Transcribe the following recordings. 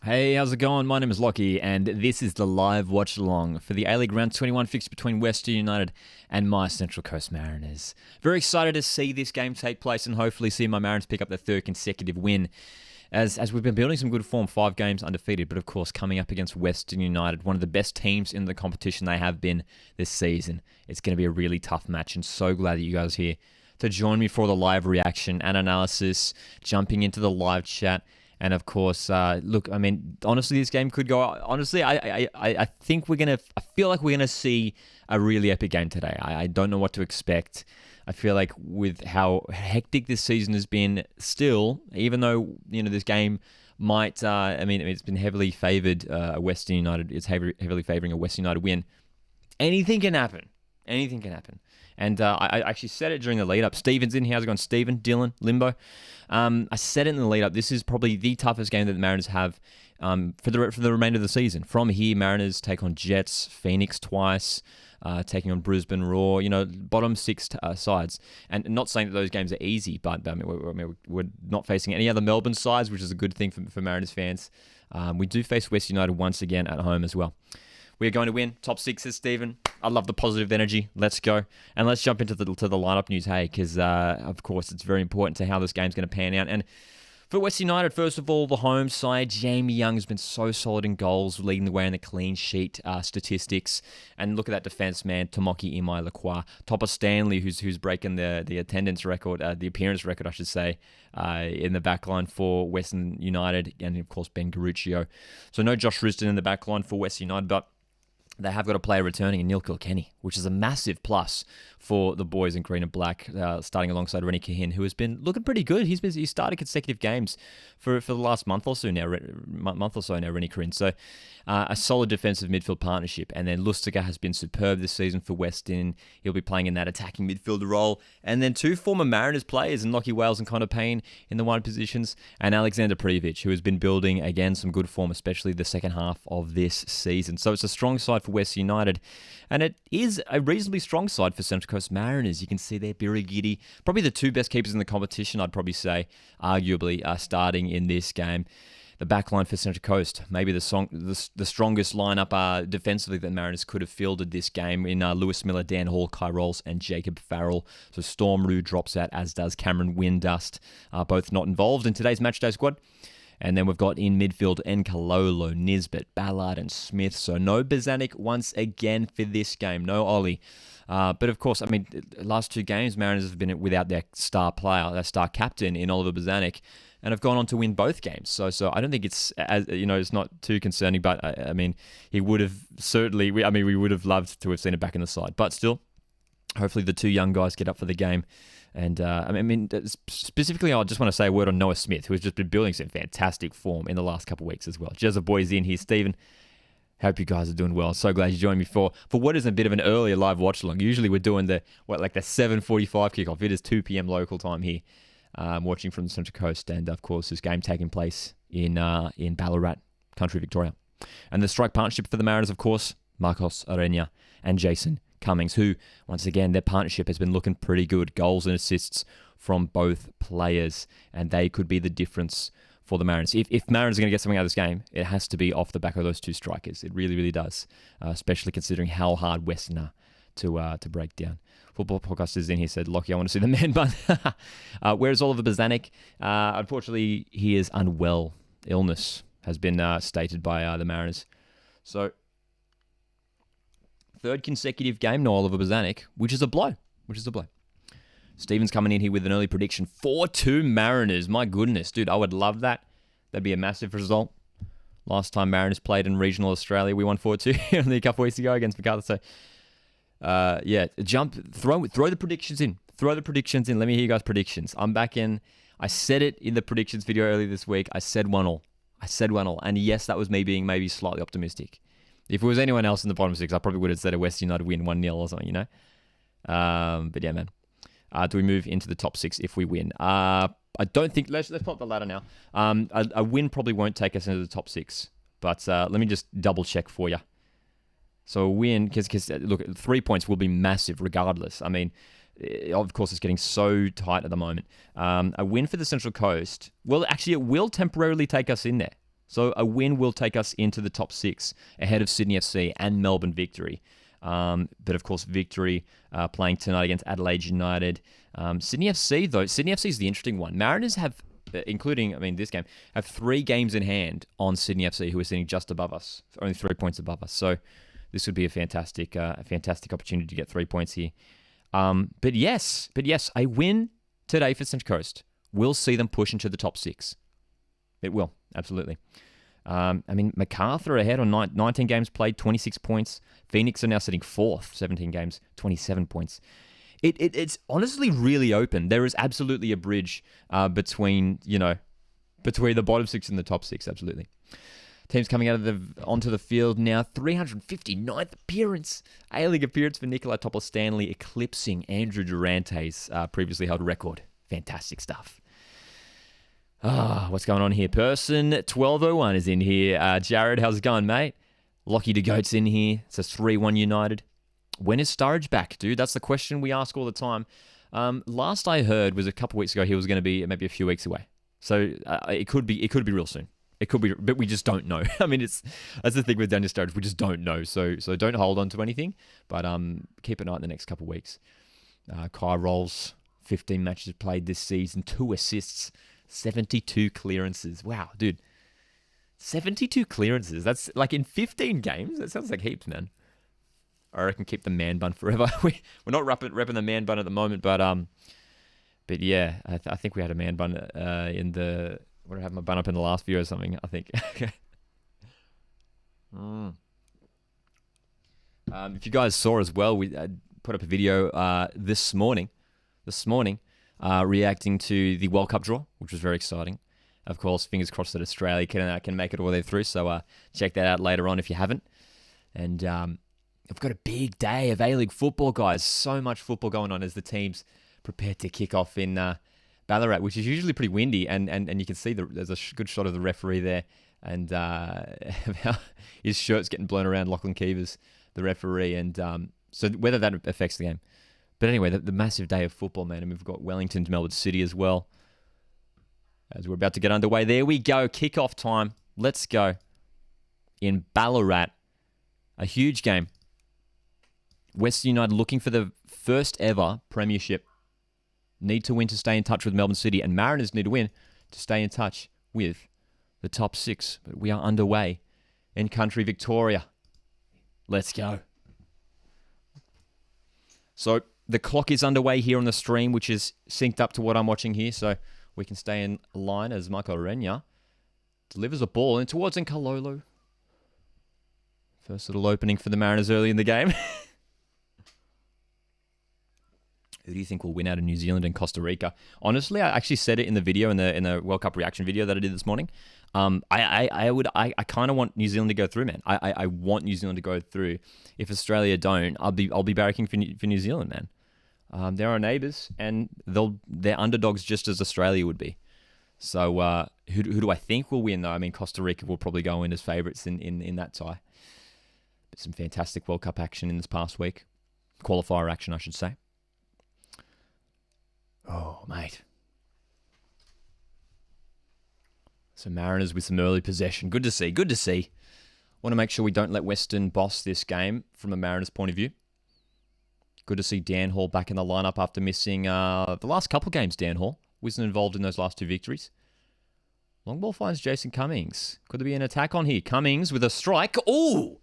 Hey, how's it going? My name is Lockie, and this is the live watch-along for the A-League Round 21 fixture between Western United and my Central Coast Mariners. Very excited to see this game take place and hopefully see my Mariners pick up their third consecutive win. As we've been building some good form, 5 games undefeated, but of course coming up against Western United, one of the best teams in the competition they have been this season. It's going to be a really tough match, and so glad that you guys are here to join me for the live reaction and analysis, jumping into the live chat. And of course, look, I mean, honestly, this game could go. Honestly, I think I feel like we're gonna see a really epic game today. I don't know what to expect. I feel like with how hectic this season has been, still, even though this game might, it's been heavily favored. Western United is heavily favoring a Western United win. Anything can happen. Anything can happen. And I actually said it during the lead-up. Steven's in here. How's it going, Steven, Dylan, Limbo? I said it in the lead-up. This is probably the toughest game that the Mariners have for the remainder of the season. From here, Mariners take on Jets, Phoenix twice, taking on Brisbane, Raw, bottom 6 sides. And not saying that those games are easy, but we're not facing any other Melbourne sides, which is a good thing for Mariners fans. We do face West United once again at home as well. We're going to win. Top 6, says Steven. I love the positive energy. Let's go. And let's jump into the lineup news, hey, because, of course, it's very important to how this game's going to pan out. And for West United, first of all, the home side, Jamie Young has been so solid in goals, leading the way in the clean sheet statistics. And look at that defense, man. Tomoki Imai Lacroix. Topper Stanley, who's breaking the attendance record, the appearance record, I should say, in the backline for Western United. And, of course, Ben Garuccio. So no Josh Risdon in the backline for West United, but they have got a player returning in Neil Kilkenny, which is a massive plus for the boys in green and black, starting alongside Rennie Cahin, who has been looking pretty good. He's started consecutive games for the last month or so now, Rennie Cahin. So a solid defensive midfield partnership. And then Lustig has been superb this season for Western. He'll be playing in that attacking midfielder role. And then 2 former Mariners players, in Lockie Wales and Connor Payne in the wide positions, and Alexander Prijovic, who has been building, again, some good form, especially the second half of this season. So it's a strong side for West United, and it is a reasonably strong side for Central Coast Mariners. You can see there, Birigidi, probably the 2 best keepers in the competition, I'd probably say, arguably, are starting in this game. The back line for Central Coast, maybe the strongest lineup defensively that Mariners could have fielded this game in Lewis Miller, Dan Hall, Kai Rolls, and Jacob Farrell. So Storm Rue drops out, as does Cameron Windust, both not involved in today's matchday squad. And then we've got in midfield Nkalolo, Nisbet, Ballard, and Smith. So no Bozanic once again for this game. No Ollie. But of course, the last 2 games, Mariners have been without their star player, their star captain in Oliver Bozanic, and have gone on to win both games. So I don't think it's it's not too concerning. But he would have certainly. We would have loved to have seen it back in the side. But still, hopefully the 2 young guys get up for the game. And, specifically, I just want to say a word on Noah Smith, who has just been building some fantastic form in the last couple of weeks as well. Jezza Boy's in here. Stephen, hope you guys are doing well. So glad you joined me for what is a bit of an earlier live watch-along. Usually we're doing the 7:45 kickoff. It is 2 p.m. local time here, watching from the Central Coast. And, of course, this game taking place in Ballarat, country Victoria. And the strike partnership for the Mariners, of course, Marcos Arena and Jason Cummings, who, once again, their partnership has been looking pretty good. Goals and assists from both players, and they could be the difference for the Mariners. If Mariners are going to get something out of this game, it has to be off the back of those 2 strikers. It really, really does, especially considering how hard Western are to break down. Football Podcasters in here said, Lockie, I want to see the man bun. Where's Oliver Bozanic? Unfortunately, he is unwell. Illness has been stated by the Mariners. So 3rd consecutive game, no Oliver Bozanic, which is a blow. Steven's coming in here with an early prediction. 4-2 Mariners. My goodness, dude, I would love that. That'd be a massive result. Last time Mariners played in regional Australia, we won 4-2 only a couple weeks ago against Macarthur. So, throw the predictions in. Let me hear you guys' predictions. I'm back in. I said it in the predictions video earlier this week. I said 1-1. And yes, that was me being maybe slightly optimistic. If it was anyone else in the bottom 6, I probably would have said a West United win 1-0 or something, But yeah, man. Do we move into the top 6 if we win? I don't think... Let's pop the ladder now. A win probably won't take us into the top 6. But let me just double check for you. So a win, because look, 3 points will be massive regardless. Of course, it's getting so tight at the moment. A win for the Central Coast, well, actually, it will temporarily take us in there. So a win will take us into the top 6 ahead of Sydney FC and Melbourne Victory. But of course, Victory playing tonight against Adelaide United. Sydney FC, though, Sydney FC is the interesting one. Mariners have, this game, have 3 games in hand on Sydney FC, who are sitting just above us, only 3 points above us. So this would be a fantastic opportunity to get 3 points here. But yes, a win today for Central Coast will see them push into the top 6. It will, absolutely. MacArthur ahead on 19 games played, 26 points. Phoenix are now sitting 4th, 17 games, 27 points. It's honestly really open. There is absolutely a bridge between the bottom 6 and the top 6, absolutely. Teams coming out onto the field now. 359th appearance. A-League appearance for Nikolai Topol-Stanley, eclipsing Andrew Durante's previously held record. Fantastic stuff. What's going on here? Person 1201 is in here. Jared, how's it going, mate? Lockie de Goat's in here. It says 3-1 United. When is Sturridge back, dude? That's the question we ask all the time. Last I heard was a couple weeks ago he was going to be maybe a few weeks away. So it could be real soon. It could be, but we just don't know. That's the thing with Daniel Sturridge. We just don't know. So don't hold on to anything, but keep an eye on the next couple of weeks. Kai Rolls, 15 matches played this season, 2 assists, 72 clearances. Wow, dude. 72 clearances. That's like in 15 games. That sounds like heaps, man. I reckon keep the man bun forever. We're not repping the man bun at the moment, but yeah, I think we had a man bun in the... What, I have my bun up in the last video or something, I think. If you guys saw as well, we put up a video this morning, reacting to the World Cup draw, which was very exciting. Of course, fingers crossed that Australia can make it all the way through. So check that out later on if you haven't. And we've got a big day of A-League football, guys. So much football going on as the teams prepare to kick off in Ballarat, which is usually pretty windy, and you can see there's a good shot of the referee there, and his shirt's getting blown around. Lachlan Keevers, the referee, and so whether that affects the game. But anyway, the massive day of football, man, and we've got Wellington to Melbourne City as well. As we're about to get underway, there we go, kickoff time. Let's go in Ballarat, a huge game. Western United looking for the first ever premiership. Need to win to stay in touch with Melbourne City, and Mariners need to win to stay in touch with the top 6. But we are underway in country Victoria. Let's go. So the clock is underway here on the stream, which is synced up to what I'm watching here, so we can stay in line as Michael Renya delivers a ball in towards Nkalolo. First little opening for the Mariners early in the game. Who do you think will win out of New Zealand and Costa Rica? Honestly, I actually said it in the video, in the World Cup reaction video that I did this morning. I kind of want New Zealand to go through, man. I want New Zealand to go through. If Australia don't, I'll be barracking for New Zealand, man. They're our neighbours, and they're underdogs just as Australia would be. So who do I think will win, though? Costa Rica will probably go in as favourites in that tie. But some fantastic World Cup action in this past week. Qualifier action, I should say. Oh, mate. So Mariners with some early possession. Good to see. Want to make sure we don't let Western boss this game from a Mariners point of view. Good to see Dan Hall back in the lineup after missing the last couple games, Dan Hall. Wasn't involved in those last 2 victories. Long ball finds Jason Cummings. Could there be an attack on here? Cummings with a strike. Oh!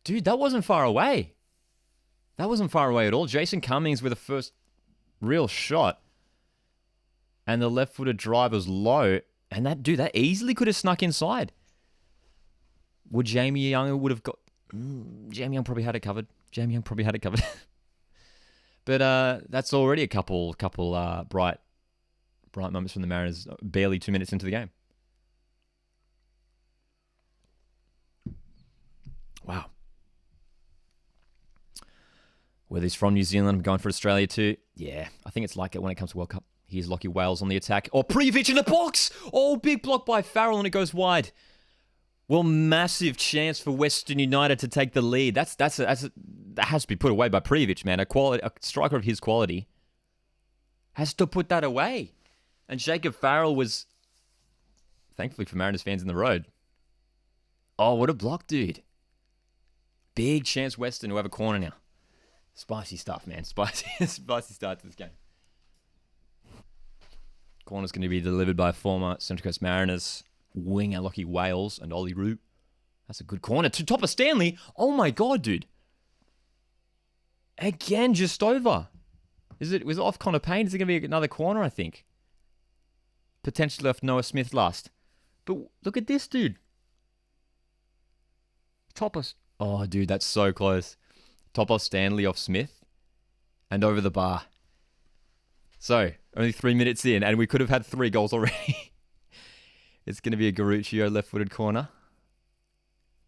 Dude, that wasn't far away. That wasn't far away at all. Jason Cummings with a first real shot. And the left-footed drive was low. And that easily could have snuck inside. Would Jamie Young would have got... Jamie Young probably had it covered. But that's already a couple bright moments from the Mariners. Barely 2 minutes into the game. Wow. Whether he's from New Zealand, I'm going for Australia too. Yeah, I think it's like it when it comes to World Cup. Here's Lockie Wales on the attack. Oh, Prijovic in the box! Oh, big block by Farrell and it goes wide. Well, massive chance for Western United to take the lead. That has to be put away by Prijovic, man. A striker of his quality has to put that away. And Jacob Farrell was Thankfully for Mariners fans in the road. Oh, what a block, dude. Big chance Western to have a corner now. Spicy stuff, man. Spicy start to this game. Corner's going to be delivered by former Central Coast Mariners winger Lockie Wales and Ollie Root. That's a good corner. To top of Stanley. Oh my God, dude. Again, just over. Was it off Connor Payne? Is it going to be another corner, I think? Potentially off Noah Smith last. But look at this, dude. Oh, dude, that's so close. Top off Stanley off Smith. And over the bar. So, only 3 minutes in, and we could have had 3 goals already. It's going to be a Garuccio left-footed corner.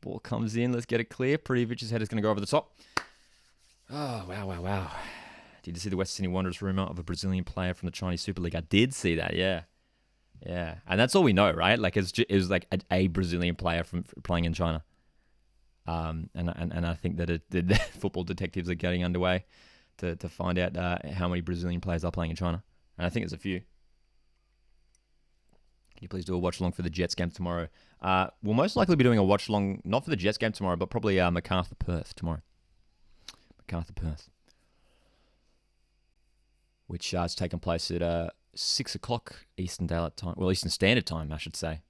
Ball comes in. Let's get it clear. Privic's head is going to go over the top. Oh, wow. Did you see the West Sydney Wanderers rumour of a Brazilian player from the Chinese Super League? I did see that, yeah. And that's all we know, right? Like, it was like a Brazilian player from playing in China. And I think that the football detectives are getting underway to find out how many Brazilian players are playing in China. And I think there's a few. Can you please do a watch-along for the Jets game tomorrow? We'll most likely be doing a watch-along, not for the Jets game tomorrow, but probably Macarthur-Perth tomorrow. Macarthur-Perth. Which is taking place at 6 o'clock Eastern Daylight Time. Well, Eastern Standard Time, I should say.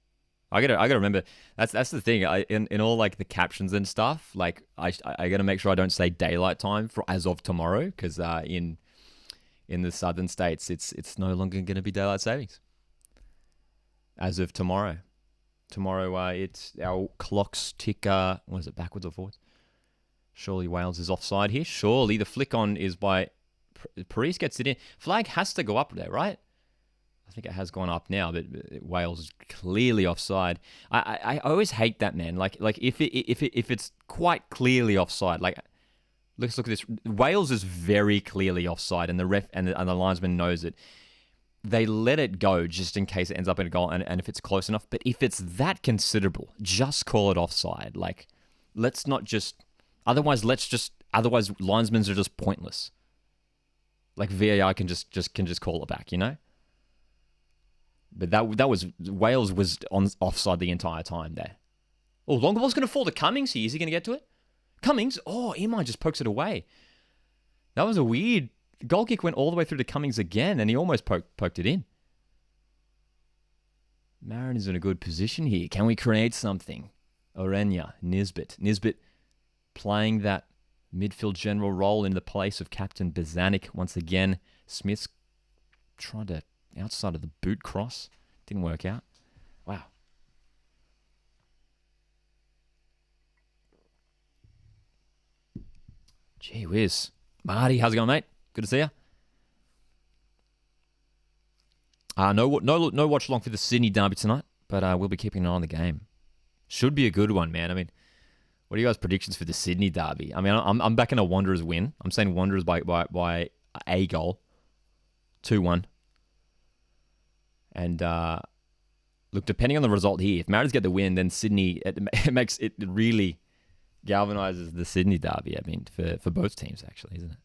I gotta remember. That's the thing. In all like the captions and stuff, like I gotta make sure I don't say daylight time for as of tomorrow, because in the southern states it's no longer gonna be daylight savings. As of tomorrow, it's our clocks tick. What is it, backwards or forwards? Surely Wales is offside here. Surely the flick on is by Paris gets it in. Flag has to go up there, right? I think it has gone up now, but Wales is clearly offside. I always hate that, man. Like if it's quite clearly offside, like let's look at this. Wales is very clearly offside, and the ref and the linesman knows it. They let it go just in case it ends up in a goal, and if it's close enough. But if it's that considerable, just call it offside. Like, let's not just. Otherwise, linesmen are just pointless. Like VAR can just call it back, you know. But that was Wales was offside the entire time there. Oh, longer ball's going to fall to Cummings here. Is he going to get to it? Cummings? Oh, Imai just pokes it away. That was a weird goal kick. Went all the way through to Cummings again, and he almost poked it in. Mariners in a good position here. Can we create something? Orenya, Nisbet playing that midfield general role in the place of Captain Bezanik once again. Smith's trying to outside of the boot cross. Didn't work out. Wow. Gee whiz. Marty, how's it going, mate? Good to see you. No watch along for the Sydney derby tonight, but we'll be keeping an eye on the game. Should be a good one, man. I mean, what are you guys' predictions for the Sydney derby? I mean, I'm backing a Wanderers win. I'm saying Wanderers by a goal. 2-1. And look, depending on the result here, if Mariners get the win, then Sydney, it really galvanizes the Sydney derby. I mean, for both teams, actually, isn't it?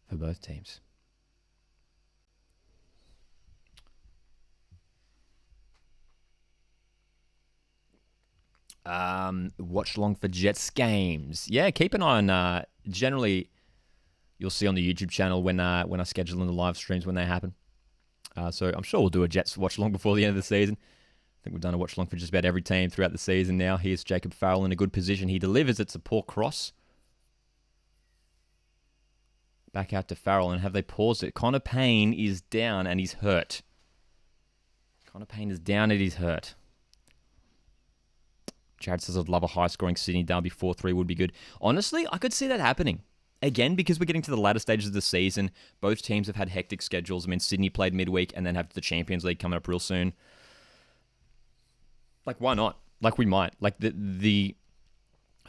For both teams. Watch along for Jets games. Yeah, keep an eye on. Generally, you'll see on the YouTube channel when I schedule in the live streams when they happen. So I'm sure we'll do a Jets watch along before the end of the season. I think we've done a watch along for just about every team throughout the season now. Here's Jacob Farrell in a good position. He delivers. It's a poor cross. Back out to Farrell, and have they paused it? Connor Payne is down and he's hurt. Connor Payne is down and he's hurt. Jared says, I'd love a high-scoring Sydney derby. 4-3 would be good. Honestly, I could see that happening. Again, because we're getting to the latter stages of the season, both teams have had hectic schedules. I mean, Sydney played midweek and then have the Champions League coming up real soon. Like, why not? Like, we might. Like, the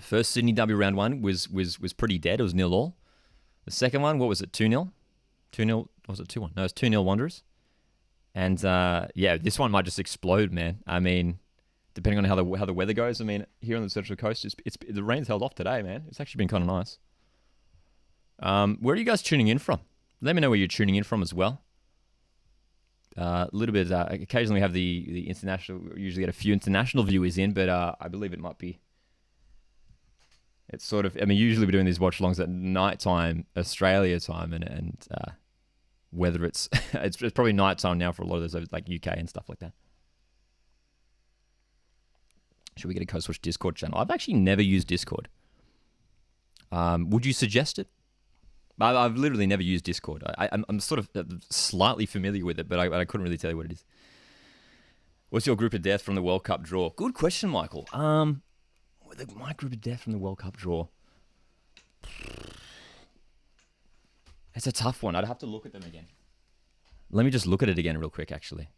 first Sydney derby round one was pretty dead. It was 0-0. The second one, what was it, 2-0? 2-0, was it 2-1? No, it's 2-0 Wanderers. And, yeah, this one might just explode, man. I mean, depending on how the weather goes. I mean, here on the Central Coast, the rain's held off today, man. It's actually been kind of nice. Where are you guys tuning in from? Let me know where you're tuning in from as well. A little bit. Occasionally, we have the international. We usually get a few international viewers in, but I believe it might be. It's sort of. I mean, usually we're doing these watch-alongs at nighttime, Australia time, and whether it's it's probably nighttime now for a lot of those like UK and stuff like that. Should we get a Code Switch Discord channel? I've actually never used Discord. Would you suggest it? I've literally never used Discord. I'm sort of slightly familiar with it, but I couldn't really tell you what it is. What's your group of death from the World Cup draw? Good question, Michael. My group of death from the World Cup draw. It's a tough one. I'd have to look at them again. Let me just look at it again real quick, actually.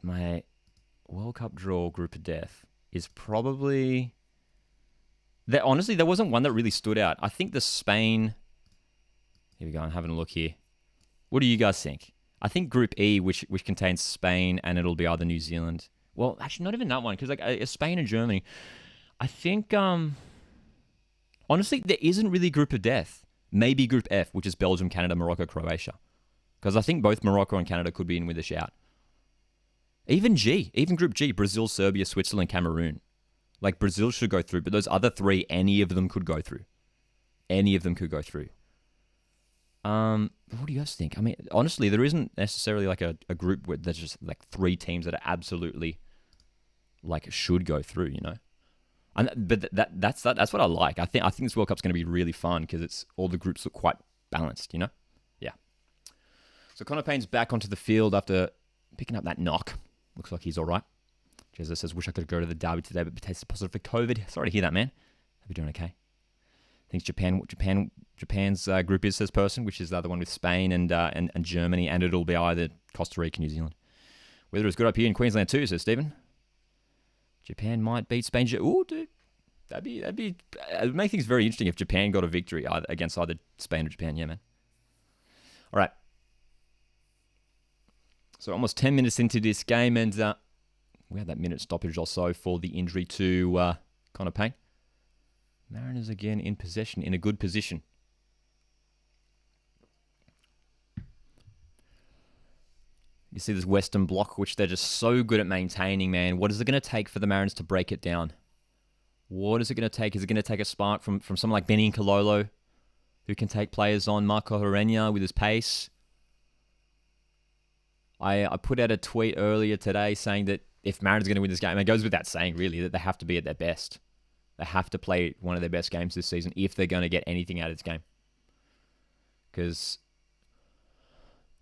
My World Cup draw group of death is probably... Honestly, there wasn't one that really stood out. I think the Spain... Here we go. I'm having a look here. What do you guys think? I think Group E, which contains Spain, and it'll be either New Zealand. Well, actually, not even that one, because like Spain and Germany. I think... honestly, there isn't really Group of Death. Maybe Group F, which is Belgium, Canada, Morocco, Croatia. Because I think both Morocco and Canada could be in with a shout. Even Group G, Brazil, Serbia, Switzerland, Cameroon. Like, Brazil should go through, but those other three, any of them could go through. Any of them could go through. What do you guys think? I mean, honestly, there isn't necessarily like a group where there's just like three teams that are absolutely like should go through, you know? But that's what I like. I think this World Cup's going to be really fun because it's all the groups look quite balanced, you know? Yeah. So Connor Payne's back onto the field after picking up that knock. Looks like he's all right. Jezza says, wish I could go to the derby today, but tested positive for COVID. Sorry to hear that, man. Hope you're doing okay. Thinks Japan's group is, says Person, which is the other one with Spain and Germany, and it'll be either Costa Rica, New Zealand. Weather is good up here in Queensland too, says Stephen. Japan might beat Spain. Ooh, dude. It'd make things very interesting if Japan got a victory against either Spain or Japan. Yeah, man. All right. So almost 10 minutes into this game, and we had that minute stoppage or so for the injury to Connor Payne. Mariners again in possession, in a good position. You see this Western block, which they're just so good at maintaining, man. What is it going to take for the Mariners to break it down? What is it going to take? Is it going to take a spark from someone like Benny Cololo, who can take players on? Marco Herrera with his pace. I put out a tweet earlier today saying that if Mariners are going to win this game, it goes without saying, really, that they have to be at their best. They have to play one of their best games this season if they're going to get anything out of this game. Because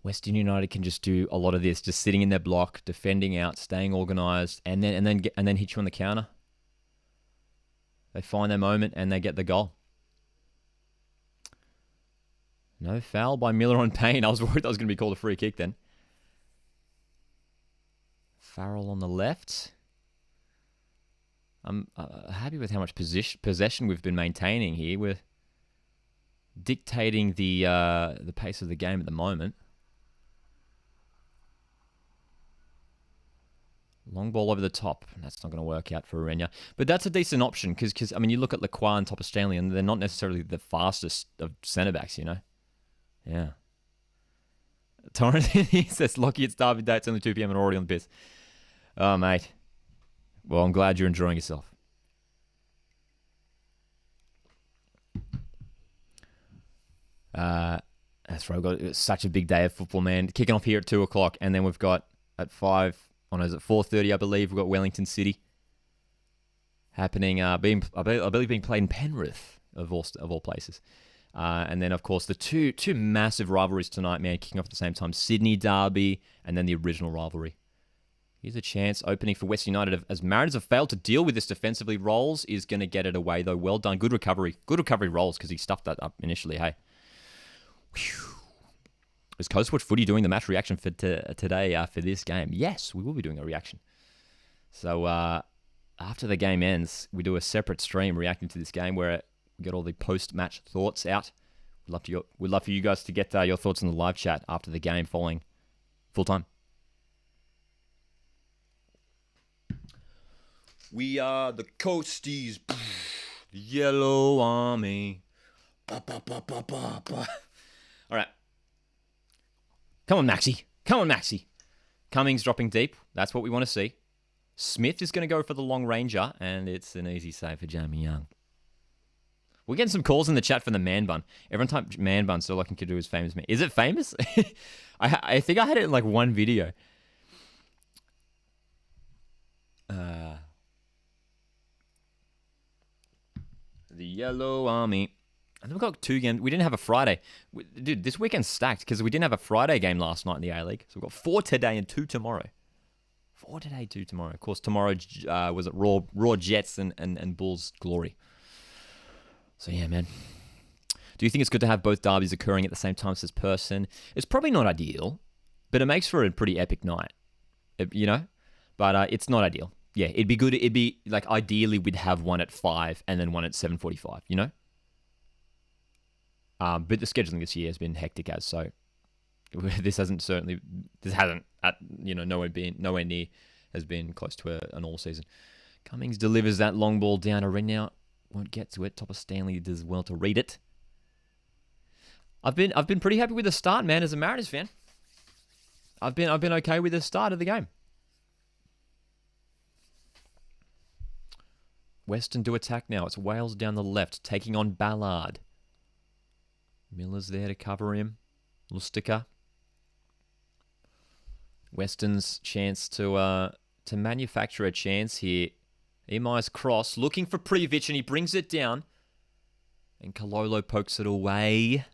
Western United can just do a lot of this, just sitting in their block, defending out, staying organised, and then hit you on the counter. They find their moment and they get the goal. No foul by Miller on Payne. I was worried that was going to be called a free kick then. Farrell on the left. I'm happy with how much possession we've been maintaining here. We're dictating the pace of the game at the moment. Long ball over the top. That's not going to work out for Arena. But that's a decent option because I mean, you look at Lacroix and Top Stanley, and they're not necessarily the fastest of centre-backs, you know? Yeah. Torrent he says, Lockie, it's derby day. It's only 2 p.m. and already on the piss. Oh, mate. Well, I'm glad you're enjoying yourself. That's right. It's such a big day of football, man. Kicking off here at 2 o'clock, and then we've got at 5... is it 4:30, I believe. We've got Wellington City happening, I believe being played in Penrith, of all places. And then, of course, the two massive rivalries tonight, man, kicking off at the same time. Sydney Derby, and then the original rivalry. Here's a chance opening for West United. As Mariners have failed to deal with this defensively, Rolls is going to get it away, though. Well done. Good recovery. Good recovery, Rolls, because he stuffed that up initially, hey. Whew. Is Coastwatch Footy doing the match reaction for today for this game? Yes, we will be doing a reaction. So after the game ends, we do a separate stream reacting to this game where we get all the post-match thoughts out. We'd love for you guys to get your thoughts in the live chat after the game following full time. We are the Coasties, the Yellow Army. All right. Come on, Maxi. Come on, Maxi. Cummings dropping deep. That's what we want to see. Smith is going to go for the long ranger, and it's an easy save for Jamie Young. We're getting some calls in the chat for the man bun. Everyone typed man bun so I can do his famous man. Is it famous? I think I had it in like one video. The Yellow Army. And then we've got 2 games. We didn't have a Friday. Dude, this weekend's stacked because we didn't have a Friday game last night in the A-League. So we've got 4 today and 2 tomorrow. 4 today, 2 tomorrow. Of course, tomorrow was it Raw Jets and Bulls Glory. So yeah, man. Do you think it's good to have both derbies occurring at the same time as person? It's probably not ideal, but it makes for a pretty epic night. You know? But it's not ideal. Yeah, it'd be good. It'd be like ideally we'd have one at 5 and then one at 7:45, you know? But the scheduling this year has been hectic so this hasn't nowhere near has been close to an all season. Cummings delivers that long ball down to Renyao. Won't get to it. Topper Stanley does well to read it. I've been pretty happy with the start, man, as a Mariners fan. I've been okay with the start of the game. Western do attack now. It's Wales down the left, taking on Ballard. Miller's there to cover him. Lustica. Western's chance to manufacture a chance here. Emai's cross, looking for Privic, and he brings it down. And Kalolo pokes it away.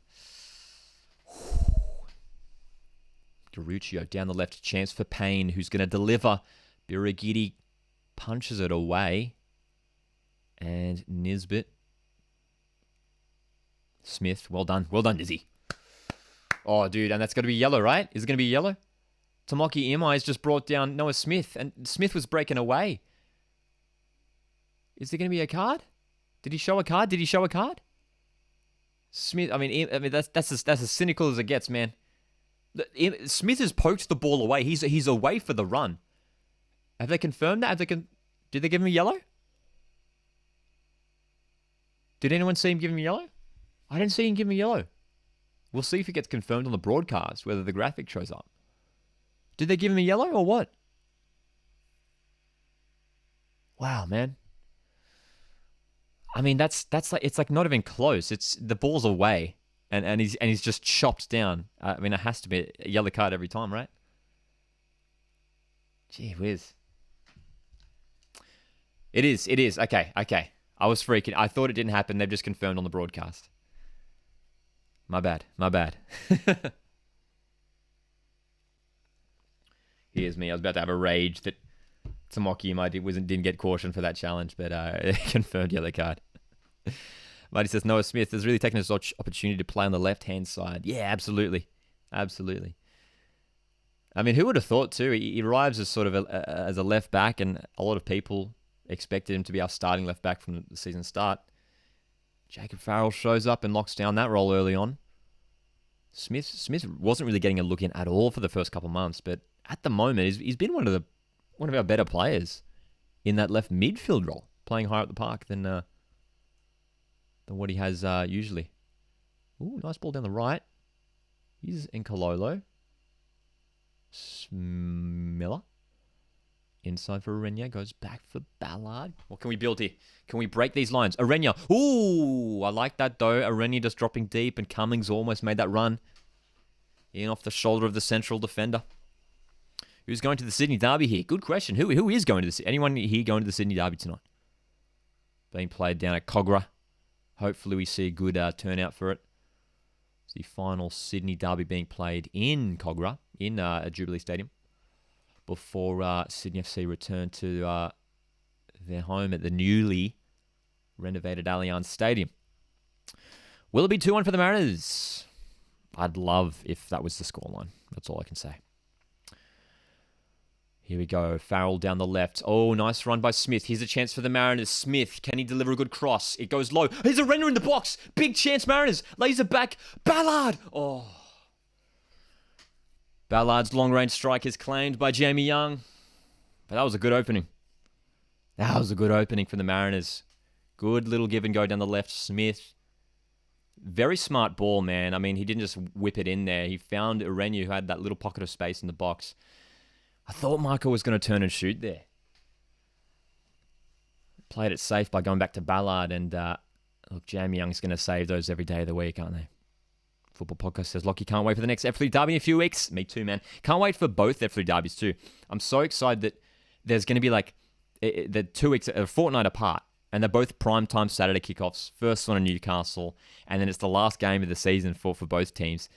Garuccio down the left, chance for Payne, who's going to deliver. Birigidi punches it away. And Nisbet. Smith, well done. Well done, Nizzy. Oh, dude, and that's going to be yellow, right? Is it going to be yellow? Tomoki Imai's just brought down Noah Smith, and Smith was breaking away. Is there going to be a card? Did he show a card? Smith, I mean that's as cynical as it gets, man. Smith has poked the ball away. He's away for the run. Have they confirmed that? Did they give him a yellow? Did anyone see him give him a yellow? I didn't see him give him a yellow. We'll see if it gets confirmed on the broadcast, whether the graphic shows up. Did they give him a yellow or what? Wow, man. I mean, that's like, it's like not even close. It's the ball's away, and he's just chopped down. I mean, it has to be a yellow card every time, right? Gee whiz. It is. Okay. I was freaking. I thought it didn't happen. They've just confirmed on the broadcast. My bad. Here's me. I was about to have a rage that Tomoki didn't get caution for that challenge, but confirmed yellow card. Marty says, Noah Smith has really taken his opportunity to play on the left-hand side. Yeah, absolutely. I mean, who would have thought, too? He arrives as sort of as a left back, and a lot of people expected him to be our starting left back from the season start. Jacob Farrell shows up and locks down that role early on. Smith wasn't really getting a look in at all for the first couple of months, but at the moment, he's been one of our better players in that left midfield role, playing higher up the park than what he has usually. Ooh, nice ball down the right. He's in Kalolo. Miller. Inside for Arenya. Goes back for Ballard. What can we build here? Can we break these lines? Arenya. Ooh, I like that though. Arenya just dropping deep, and Cummings almost made that run. In off the shoulder of the central defender. Who's going to the Sydney Derby here? Good question. Who is going to the... Anyone here going to the Sydney Derby tonight? Being played down at Cogra. Hopefully we see a good turnout for it. It's the final Sydney Derby being played in Cogra, in Jubilee Stadium, before Sydney FC return to their home at the newly renovated Allianz Stadium. Will it be 2-1 for the Mariners? I'd love if that was the scoreline. That's all I can say. Here we go. Farrell down the left. Oh, nice run by Smith. Here's a chance for the Mariners. Smith, can he deliver a good cross? It goes low. Here's a render in the box. Big chance, Mariners. Lays it back. Ballard. Oh. Ballard's long-range strike is claimed by Jamie Young. But that was a good opening. That was a good opening for the Mariners. Good little give and go down the left. Smith. Very smart ball, man. I mean, he didn't just whip it in there. He found Orenya, who had that little pocket of space in the box. I thought Michael was going to turn and shoot there. Played it safe by going back to Ballard. And look, Jam Young's going to save those every day of the week, aren't they? Football Podcast says, Lockie, can't wait for the next F3 derby in a few weeks. Me too, man. Can't wait for both F3 derbies too. I'm so excited that there's going to be like the 2 weeks, a fortnight apart. And they're both primetime Saturday kickoffs. First one in Newcastle. And then it's the last game of the season for both teams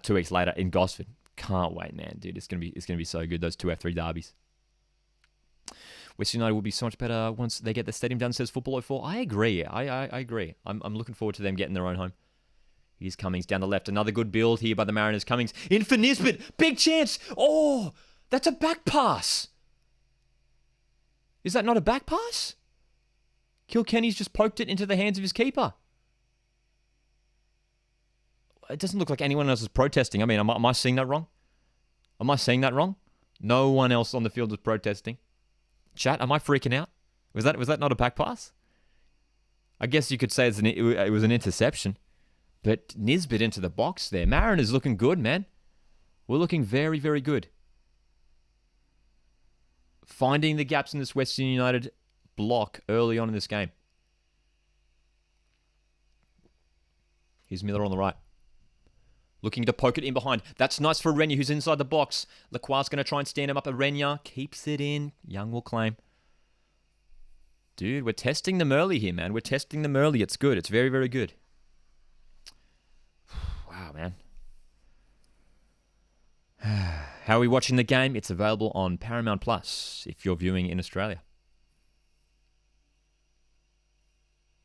2 weeks later in Gosford. Can't wait, man. Dude, it's gonna be so good, those two F3 derbies. West United will be so much better once they get the stadium done, says Football 04. I agree. I agree. I'm looking forward to them getting their own home. Here's Cummings down the left. Another good build here by the Mariners. Cummings in for Nisbet. Big chance. Oh, that's a back pass. Is that not a back pass? Kilkenny's just poked it into the hands of his keeper. It doesn't look like anyone else is protesting. I mean, am I seeing that wrong? Am I seeing that wrong? No one else on the field was protesting. Chat, am I freaking out? Was that not a back pass? I guess you could say it was an interception. But Nisbet into the box there. Mariners looking good, man. We're looking very, very good. Finding the gaps in this Western United block early on in this game. Here's Miller on the right. Looking to poke it in behind. That's nice for Orenya, who's inside the box. Lacroix's going to try and stand him up. Orenya keeps it in. Young will claim. Dude, we're testing them early here, man. We're testing them early. It's good. It's very, very good. Wow, man. How are we watching the game? It's available on Paramount Plus if you're viewing in Australia.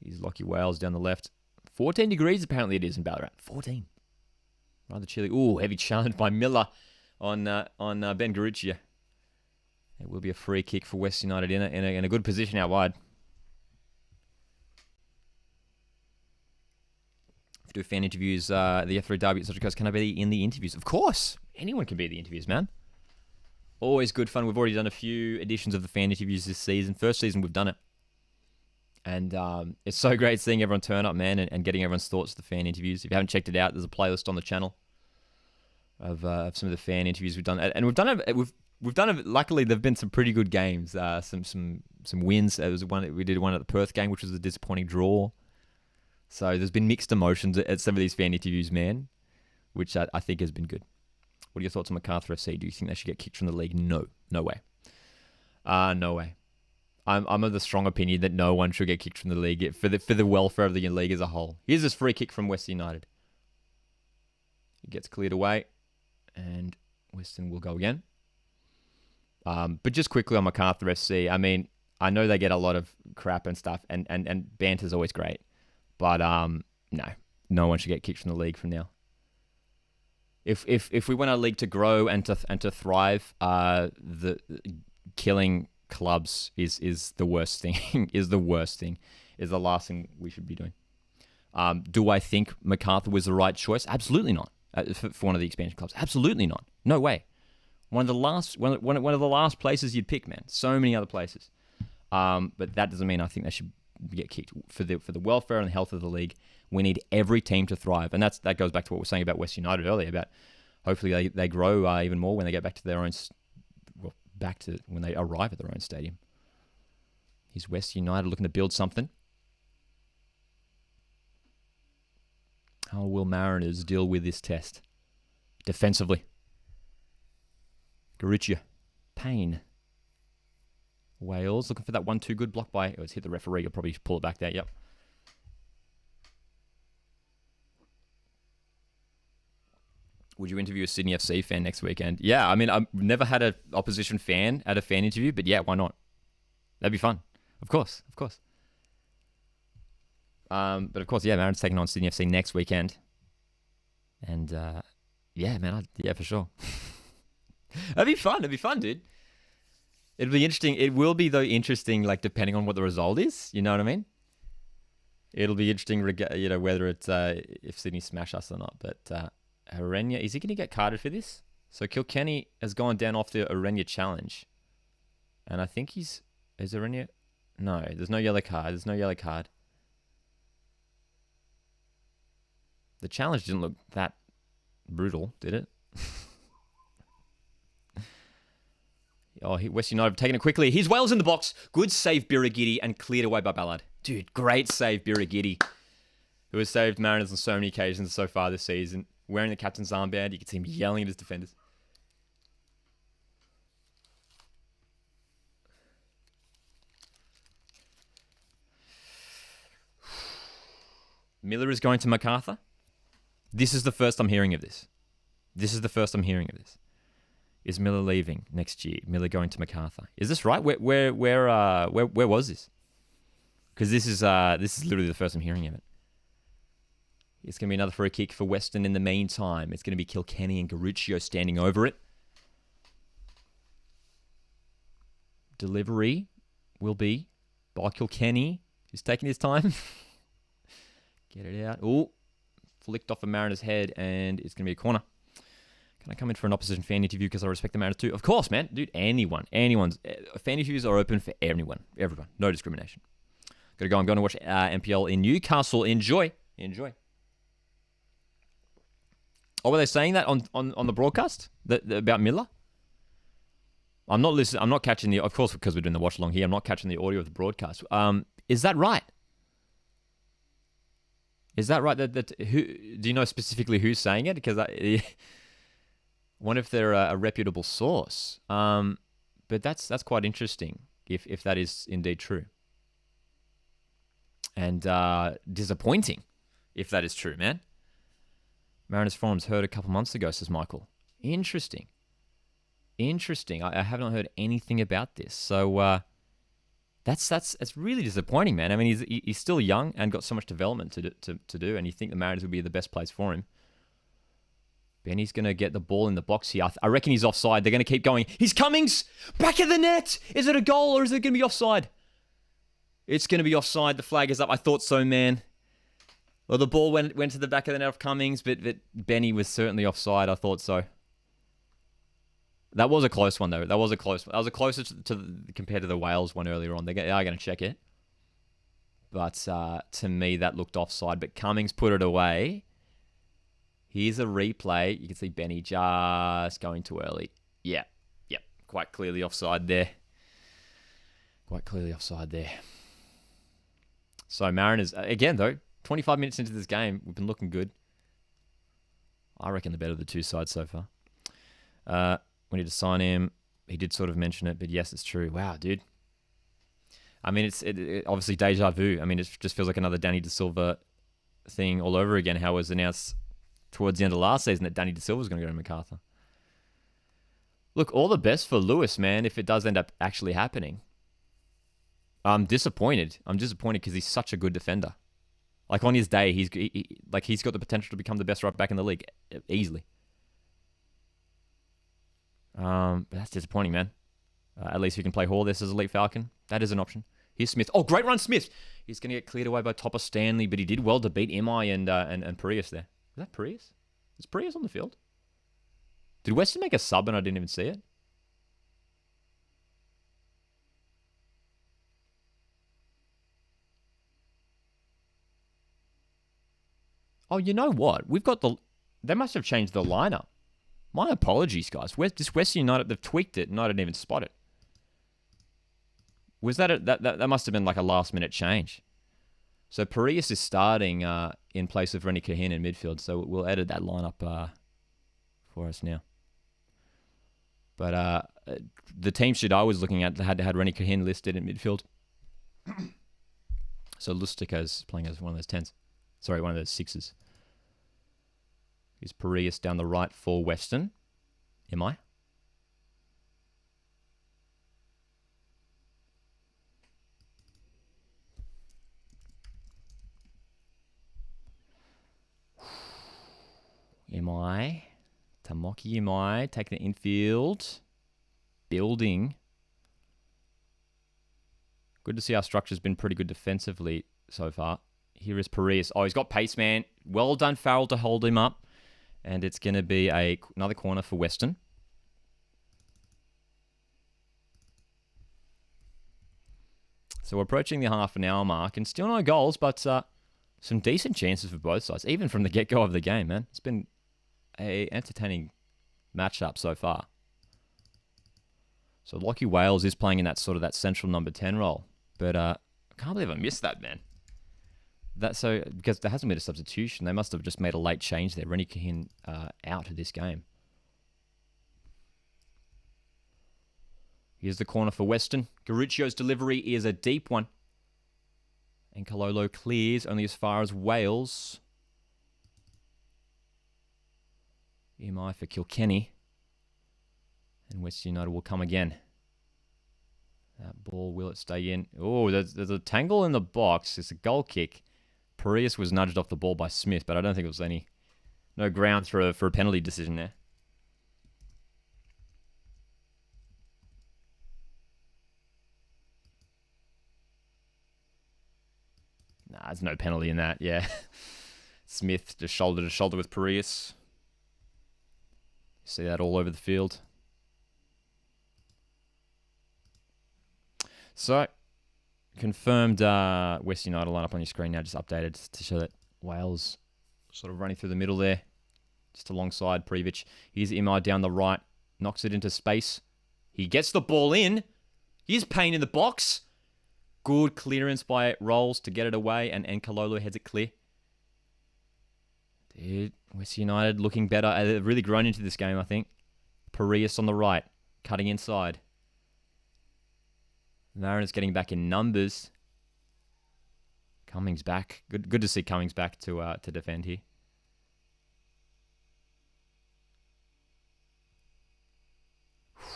Here's Lockie Wales down the left. 14 degrees apparently it is in Ballarat. 14. Rather chilly. Ooh, heavy challenge by Miller on Ben Garuccia. It will be a free kick for West United in a good position out wide. If we do fan interviews, the F3 derby at Central Coast, can I be in the interviews? Of course. Anyone can be in the interviews, man. Always good fun. We've already done a few editions of the fan interviews this season. First season, we've done it. And it's so great seeing everyone turn up, man, and getting everyone's thoughts of the fan interviews. If you haven't checked it out, there's a playlist on the channel of some of the fan interviews we've done. And we've done it. Luckily, there've been some pretty good games. Some wins. There was we did one at the Perth game, which was a disappointing draw. So there's been mixed emotions at some of these fan interviews, man, which I think has been good. What are your thoughts on MacArthur FC? Do you think they should get kicked from the league? No way. No way. I'm of the strong opinion that no one should get kicked from the league for the welfare of the league as a whole. Here's this free kick from West United. It gets cleared away, and Western will go again. But just quickly on MacArthur FC, I mean, I know they get a lot of crap and stuff, and banter's always great, but no one should get kicked from the league from now. If we want our league to grow and to thrive, the killing clubs is the worst thing. is the last thing we should be doing. Do I think MacArthur was the right choice? Absolutely not. For one of the expansion clubs, absolutely not. No way. One of the last places you'd pick, man. So many other places, but that doesn't mean I think they should get kicked. For the welfare and the health of the league, we need every team to thrive, and that goes back to what we were saying about West United earlier. About hopefully they grow even more when they get back to their own. Back to when they arrive at their own stadium. He's West United looking to build something. How will Mariners deal with this test? Defensively. Garuccia. Payne. Wales looking for that 1-2 good block by... Oh, it's hit the referee. You'll probably pull it back there. Yep. Would you interview a Sydney FC fan next weekend? Yeah, I mean, I've never had an opposition fan at a fan interview, but yeah, why not? That'd be fun. Of course. But of course, yeah, Mariners taking on Sydney FC next weekend. And yeah, man, for sure. That'd be fun, dude. It'll be interesting. It will be, though, interesting, like, depending on what the result is. You know what I mean? It'll be interesting, whether it's if Sydney smash us or not, but... Orenya, is he going to get carded for this? So Kilkenny has gone down off the Orenya challenge. And I think is Orenya... No, there's no yellow card. The challenge didn't look that brutal, did it? Oh, West United have taken it quickly. Here's Wales in the box. Good save, Birigidi, and cleared away by Ballard. Dude, great save, Birigidi, who has saved Mariners on so many occasions so far this season. Wearing the captain's armband, you can see him yelling at his defenders. Miller is going to MacArthur. This is the first I'm hearing of this. Is Miller leaving next year? Miller going to MacArthur. Is this right? Where was this? Because this is literally the first I'm hearing of it. It's going to be another free kick for Western in the meantime. It's going to be Kilkenny and Garuccio standing over it. Delivery will be by Kilkenny. He's taking his time. Get it out. Oh, flicked off a Mariner's head, and it's going to be a corner. Can I come in for an opposition fan interview because I respect the Mariners too? Of course, man. Dude, anyone's. Fan interviews are open for everyone. No discrimination. Gotta go. I'm going to watch MPL in Newcastle. Enjoy. Oh, were they saying that on the broadcast? About Miller? I'm not listening. I'm not catching the... Of course, because we're doing the watch-along here, I'm not catching the audio of the broadcast. Is that right? Is that right? That who do you know specifically who's saying it? Because I wonder if they're a reputable source. But that's quite interesting if that is indeed true. And disappointing if that is true, man. Mariners Forums heard a couple months ago, says Michael. Interesting. I have not heard anything about this. So that's really disappointing, man. I mean, he's still young and got so much development to do, and you think the Mariners would be the best place for him. Benny's going to get the ball in the box here. I reckon he's offside. They're going to keep going. He's Cummings! Back of the net! Is it a goal or is it going to be offside? It's going to be offside. The flag is up. I thought so, man. Well, the ball went to the back of the net of Cummings, but Benny was certainly offside. I thought so. That was a close one, though. That was closer compared to the Wales one earlier on. They are going to check it. But to me, that looked offside. But Cummings put it away. Here's a replay. You can see Benny just going too early. Yep. Quite clearly offside there. So Mariners, again, though, 25 minutes into this game, we've been looking good. I reckon the better of the two sides so far. We need to sign him. He did sort of mention it, but yes, it's true. Wow, dude. I mean, it obviously deja vu. I mean, it just feels like another Danny De Silva thing all over again. How it was announced towards the end of last season that Danny De Silva was going to go to MacArthur. Look, all the best for Lewis, man, if it does end up actually happening. I'm disappointed. Because he's such a good defender. Like, on his day, he's got the potential to become the best right back in the league easily. But that's disappointing, man. At least he can play Hall this as Elite Falcon. That is an option. Here's Smith. Oh, great run, Smith. He's going to get cleared away by Topper Stanley, but he did well to beat MI and Prius there. Was that Prius? Is Prius on the field? Did Western make a sub and I didn't even see it? Oh, you know what? They must have changed the lineup. My apologies, guys. This Western United, they've tweaked it and I didn't even spot it. Was that must have been like a last-minute change. So Parias is starting in place of Rennie Cahin in midfield, so we'll edit that lineup for us now. But the team sheet I was looking at had Rennie Cahin listed in midfield. So Lustica's playing as one of those 10s. Sorry, one of those 6s. Here's Parias down the right for Western. Am I? Tamoki Imai taking the infield. Building. Good to see our structure's been pretty good defensively so far. Here is Parias. Oh, he's got pace, man. Well done, Farrell, to hold him up. And it's going to be another corner for Western. So we're approaching the half an hour mark. And still no goals, but Some decent chances for both sides, even from the get-go of the game, man. It's been a entertaining matchup so far. So Lockie Wales is playing in that sort of that central number 10 role. But I can't believe I missed that, man. Because there hasn't been a substitution. They must have just made a late change there. Rennie Cahin out of this game. Here's the corner for Western. Garuccio's delivery is a deep one. And Kalolo clears only as far as Wales. EMI for Kilkenny. And West United will come again. That ball, will it stay in? Oh, there's a tangle in the box. It's a goal kick. Parias was nudged off the ball by Smith, but I don't think it was no grounds for a penalty decision there. Nah, there's no penalty in that, yeah. Smith just shoulder to shoulder with Parias. See that all over the field. So, confirmed West United lineup on your screen now, just updated to show that Wales sort of running through the middle there, just alongside Previc. Here's Imai down the right, knocks it into space. He gets the ball in. Here's Payne in the box. Good clearance by Rolls to get it away, and Kalolo heads it clear. Dude, West United looking better. They've really grown into this game, I think. Parias on the right, cutting inside. Mariners getting back in numbers. Cummings back. Good to see Cummings back to defend here.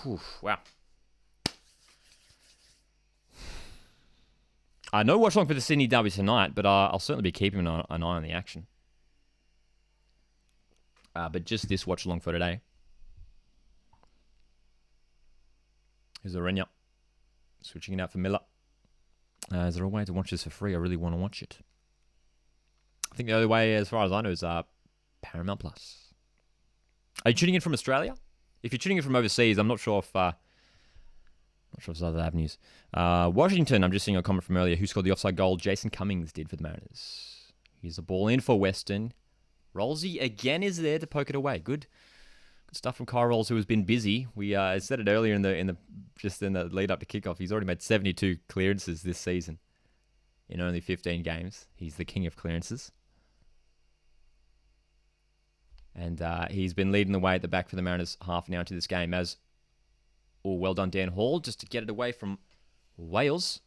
Whew, wow. No Watchalong for the Sydney derby tonight, but I'll certainly be keeping an eye on the action. But just this Watchalong for today. Here's Orenya. Switching it out for Miller. Is there a way to watch this for free? I really want to watch it. I think the other way, as far as I know, is Paramount Plus. Are you tuning in from Australia? If you're tuning in from overseas, I'm not sure if there's other avenues. Washington, I'm just seeing a comment from earlier. Who scored the offside goal? Jason Cummings did for the Mariners. Here's a ball in for Western. Rollsy again is there to poke it away. Good stuff from Kyle Rolls, who has been busy. We said it earlier in the lead up to kickoff. He's already made 72 clearances this season in only 15 games. He's the king of clearances. And he's been leading the way at the back for the Mariners half now into this game. Well done, Dan Hall, just to get it away from Wales.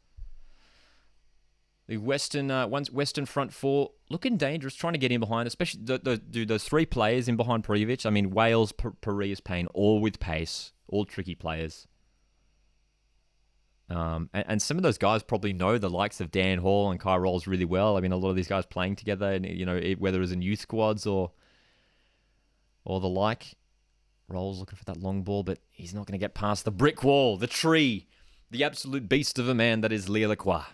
The Western front four looking dangerous, trying to get in behind, especially those three players in behind Previc. I mean, Wales, Parias, Payne, all with pace, all tricky players. And some of those guys probably know the likes of Dan Hall and Kai Rolls really well. I mean, a lot of these guys playing together, and whether it was in youth squads or the like. Rolls looking for that long ball, but he's not going to get past the brick wall, the tree, the absolute beast of a man that is Leah Lacroix.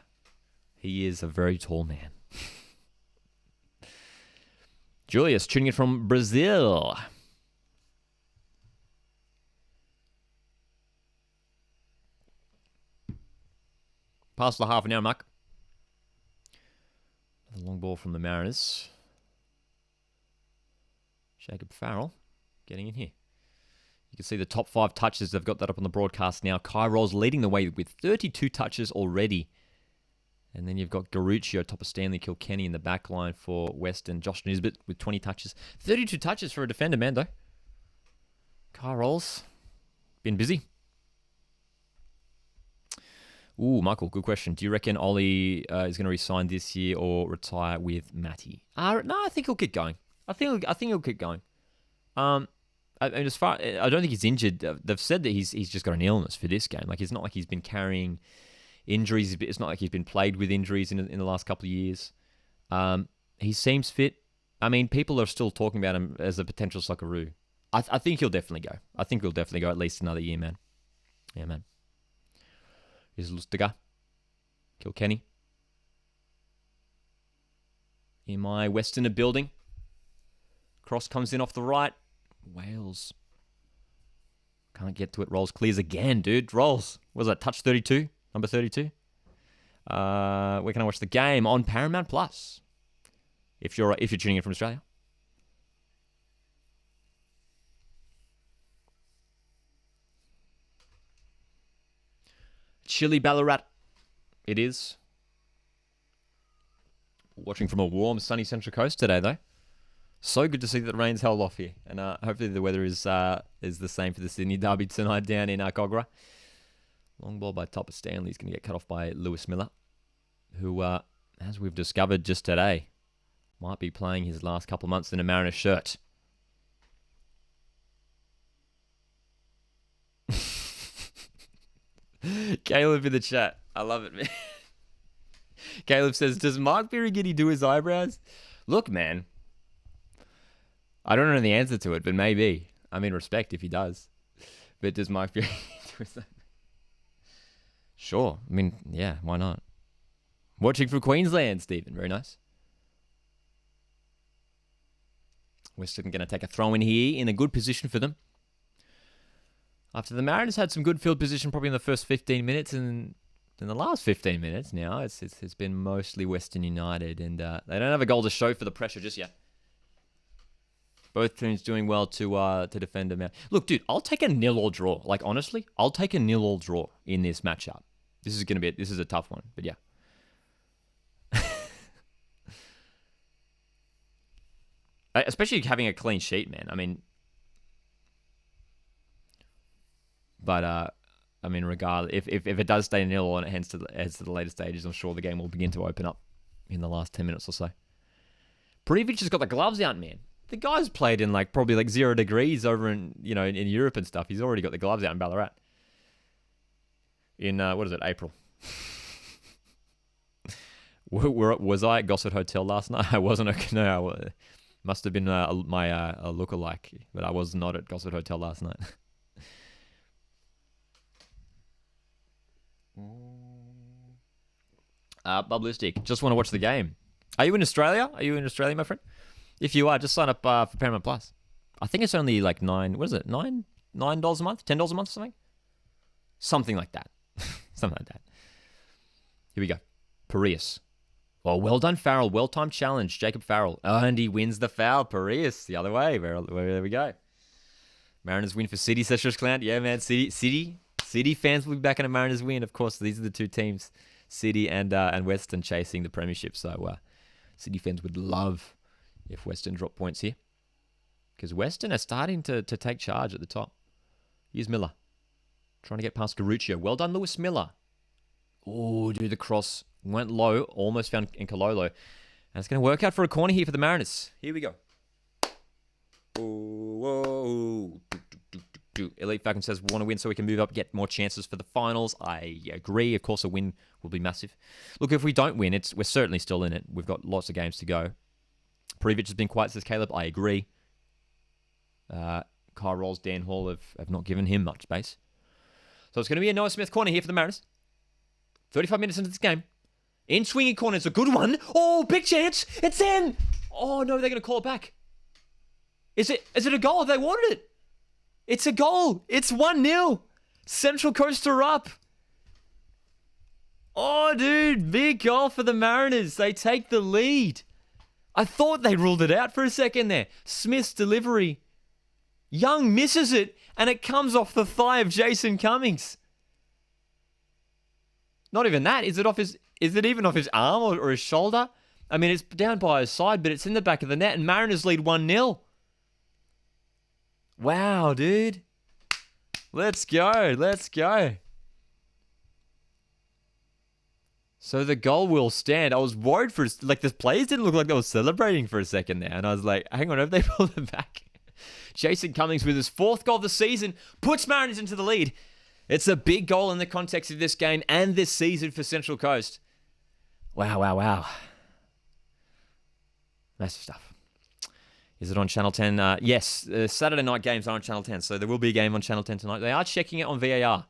He is a very tall man. Julius tuning in from Brazil. Past the half an hour mark. A long ball from the Mariners. Jacob Farrell getting in here. You can see the top 5 touches. They've got that up on the broadcast now. Kai Rolls leading the way with 32 touches already. And then you've got Garuccio, top of Stanley, Kilkenny in the back line for Western. Josh Nisbet with 20 touches. 32 touches for a defender, Mando. Kai Rolls, been busy. Ooh, Michael, good question. Do you reckon Ollie is going to resign this year or retire with Matty? No, I think he'll keep going. I think he'll keep going. I mean, I don't think he's injured. They've said that he's just got an illness for this game. Like, it's not like he's been carrying injuries. It's not like he's been plagued with injuries in the last couple of years. He seems fit. I mean, people are still talking about him as a potential Socceroo. I think he'll definitely go. I think he'll definitely go at least another year, man. Yeah, man. Here's Lustiga. Kilkenny. In my Westerner building. Cross comes in off the right. Wales. Can't get to it. Rolls clears again, dude. Rolls. What was that? Touch 32? Number 32? Where can I watch the game? On Paramount Plus. if you're tuning in from Australia. Chilly Ballarat, it is. Watching from a warm, sunny Central Coast today, though. So good to see that the rain's held off here, and hopefully the weather is the same for the Sydney Derby tonight down in Cogra. Long ball by Topper Stanley's going to get cut off by Lewis Miller, who, as we've discovered just today, might be playing his last couple of months in a Mariners shirt. Caleb in the chat. I love it, man. Caleb says, does Mark Birighitti do his eyebrows? Look, man. I don't know the answer to it, but maybe. I mean, respect if he does. But does Mark Birighitti do his eyebrows? Sure. I mean, yeah, why not? Watching from Queensland, Stephen. Very nice. Western going to take a throw in here in a good position for them. After the Mariners had some good field position probably in the first 15 minutes, and in the last 15 minutes now, it's been mostly Western United, and they don't have a goal to show for the pressure just yet. Both teams doing well to defend them out. Look, dude, I'll take a 0-0 draw. Like, honestly, I'll take a 0-0 draw in this matchup. This is a tough one, but yeah. Especially having a clean sheet, man. I mean, but regardless, if it does stay 0 and it heads to the later stages, I'm sure the game will begin to open up in the last 10 minutes or so. Previch has got the gloves out, man. The guy's played in probably 0 degrees over in Europe and stuff. He's already got the gloves out in Ballarat. In April. Was I at Gosford Hotel last night? I wasn't. No, must have been my lookalike, but I was not at Gosford Hotel last night. Bublistic, just want to watch the game. Are you in Australia? My friend? If you are, just sign up for Paramount Plus. I think it's only $9. What is it? $9 a month? $10 a month or something? Something like that. Something like that. Here we go. Parias. Oh, well done, Farrell. Well-timed challenge. Jacob Farrell. Oh, and he wins the foul. Parias. The other way. There we go. Mariners win for City, says Shush Clown. Yeah, man. City fans will be back in a Mariners win. Of course, these are the two teams, City and Western, chasing the premiership. So City fans would love if Western drop points here, because Western are starting to take charge at the top. Here's Miller. Trying to get past Garuccio. Well done, Lewis Miller. Oh, dude, the cross went low. Almost found Nkololo. And it's going to work out for a corner here for the Mariners. Here we go. Whoa. Elite Falcon says, we want to win so we can move up, get more chances for the finals. I agree. Of course, a win will be massive. Look, if we don't win, we're certainly still in it. We've got lots of games to go. Previch has been quiet, says Caleb. I agree. Kyle Rolls, Dan Hall have not given him much space. So it's going to be a Noah Smith corner here for the Mariners. 35 minutes into this game. In swinging corner, it's a good one. Oh, big chance. It's in. Oh, no, they're going to call it back. Is it a goal? Have they wanted it? It's a goal. It's 1-0. Central Coast are up. Oh, dude, big goal for the Mariners. They take the lead. I thought they ruled it out for a second there. Smith's delivery. Young misses it, and it comes off the thigh of Jason Cummings. Not even that. Is it even off his arm or his shoulder? I mean, it's down by his side, but it's in the back of the net, and Mariners lead 1-0. Wow, dude. Let's go. So the goal will stand. I was worried the players didn't look like they were celebrating for a second there, and I was like, hang on, have they pulled it back? Jason Cummings with his 4th goal of the season puts Mariners into the lead. It's a big goal in the context of this game and this season for Central Coast. Wow. Massive stuff. Is it on Channel 10? Yes, Saturday night games are on Channel 10, so there will be a game on Channel 10 tonight. They are checking it on VAR.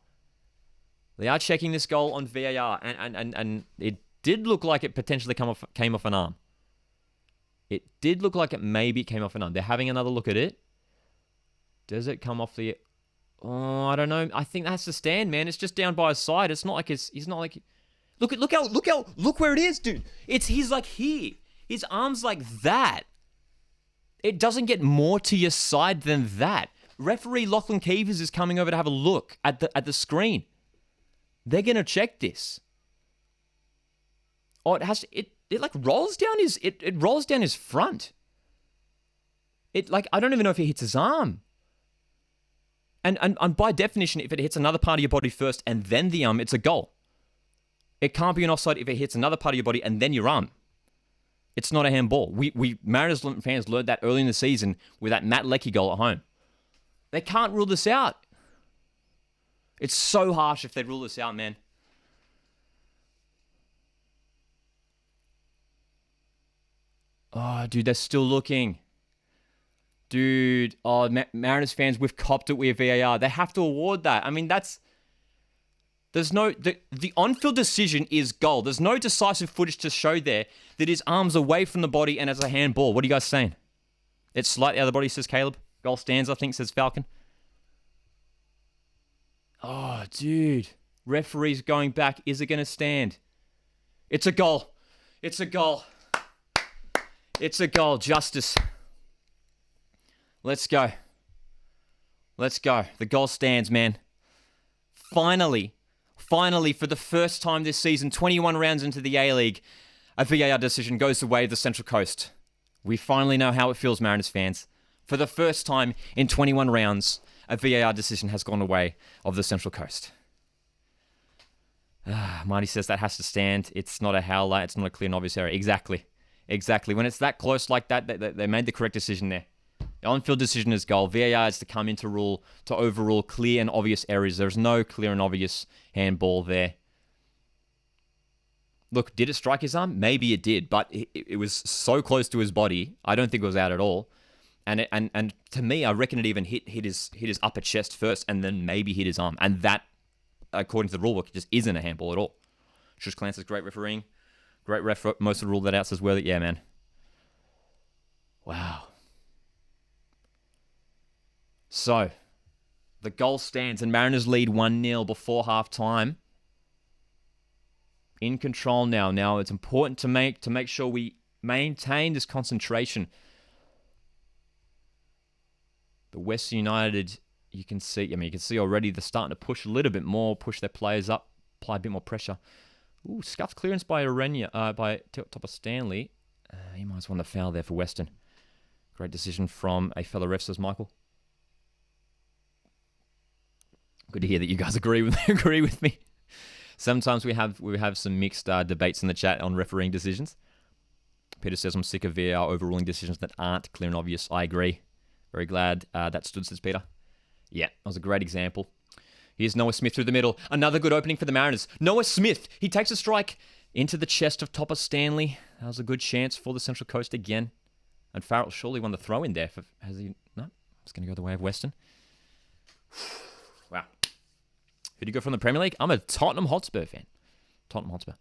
They are checking this goal on VAR, and it did look like it potentially came off an arm. It did look like it maybe came off an arm. They're having another look at it. Does it come off the... Oh, I don't know. I think that's the stand, man. It's just down by his side. It's not like he's not like... Look where it is, dude. He's like here. His arm's like that. It doesn't get more to your side than that. Referee Lachlan Keevers is coming over to have a look at the screen. They're gonna check this. Oh, it like rolls down his it rolls down his front. It like I don't even know if it hits his arm. And by definition, if it hits another part of your body first and then the arm, it's a goal. It can't be an offside if it hits another part of your body and then your arm. It's not a handball. We Mariners fans learned that early in the season with that Matt Leckie goal at home. They can't rule this out. It's so harsh if they rule this out, man. Oh, dude, they're still looking. Dude, oh, Mariners fans, we've copped it with VAR. They have to award that. I mean, there's no, the on-field decision is goal. There's no decisive footage to show there that his arm's away from the body and as a handball. What are you guys saying? It's slightly out of the body, says Caleb. Goal stands, I think, says Falcon. Oh, dude. Referee's going back. Is it going to stand? It's a goal. It's a goal. It's a goal. Justice. Let's go. Let's go. The goal stands, man. Finally, for the first time this season, 21 rounds into the A-League, a VAR decision goes the way of the Central Coast. We finally know how it feels, Mariners fans. For the first time in 21 rounds, a VAR decision has gone the way of the Central Coast. Marty says that has to stand. It's not a howler. It's not a clear and obvious error. Exactly. When it's that close like that, they made the correct decision there. The on-field decision is goal. VAR is to come in to overrule clear and obvious errors. There's no clear and obvious handball there. Look, did it strike his arm? Maybe it did, but it was so close to his body. I don't think it was out at all. And to me, I reckon it even hit his upper chest first, and then maybe hit his arm. And that, according to the rulebook, just isn't a handball at all. Shush Clan says great refereeing, great ref. Most of the rule that out says well. Yeah, man. Wow. So, the goal stands and Mariners lead 1-0 before half-time. In control now. Now, it's important to make sure we maintain this concentration. The Western United, you can see already they're starting to push a little bit more, push their players up, apply a bit more pressure. Ooh, scuffed clearance by Topper Stanley. He might have won the foul there for Western. Great decision from a fellow ref, says Michael. Good to hear that you guys agree with me. Sometimes we have some mixed debates in the chat on refereeing decisions. Peter says, I'm sick of VAR overruling decisions that aren't clear and obvious. I agree. Very glad that stood, says Peter. Yeah, that was a great example. Here's Noah Smith through the middle. Another good opening for the Mariners. Noah Smith, he takes a strike into the chest of Topper Stanley. That was a good chance for the Central Coast again. And Farrell surely won the throw in there. Has he? No, it's going to go the way of Western. Wow. Who do you go from the Premier League? I'm a Tottenham Hotspur fan. Tottenham Hotspur.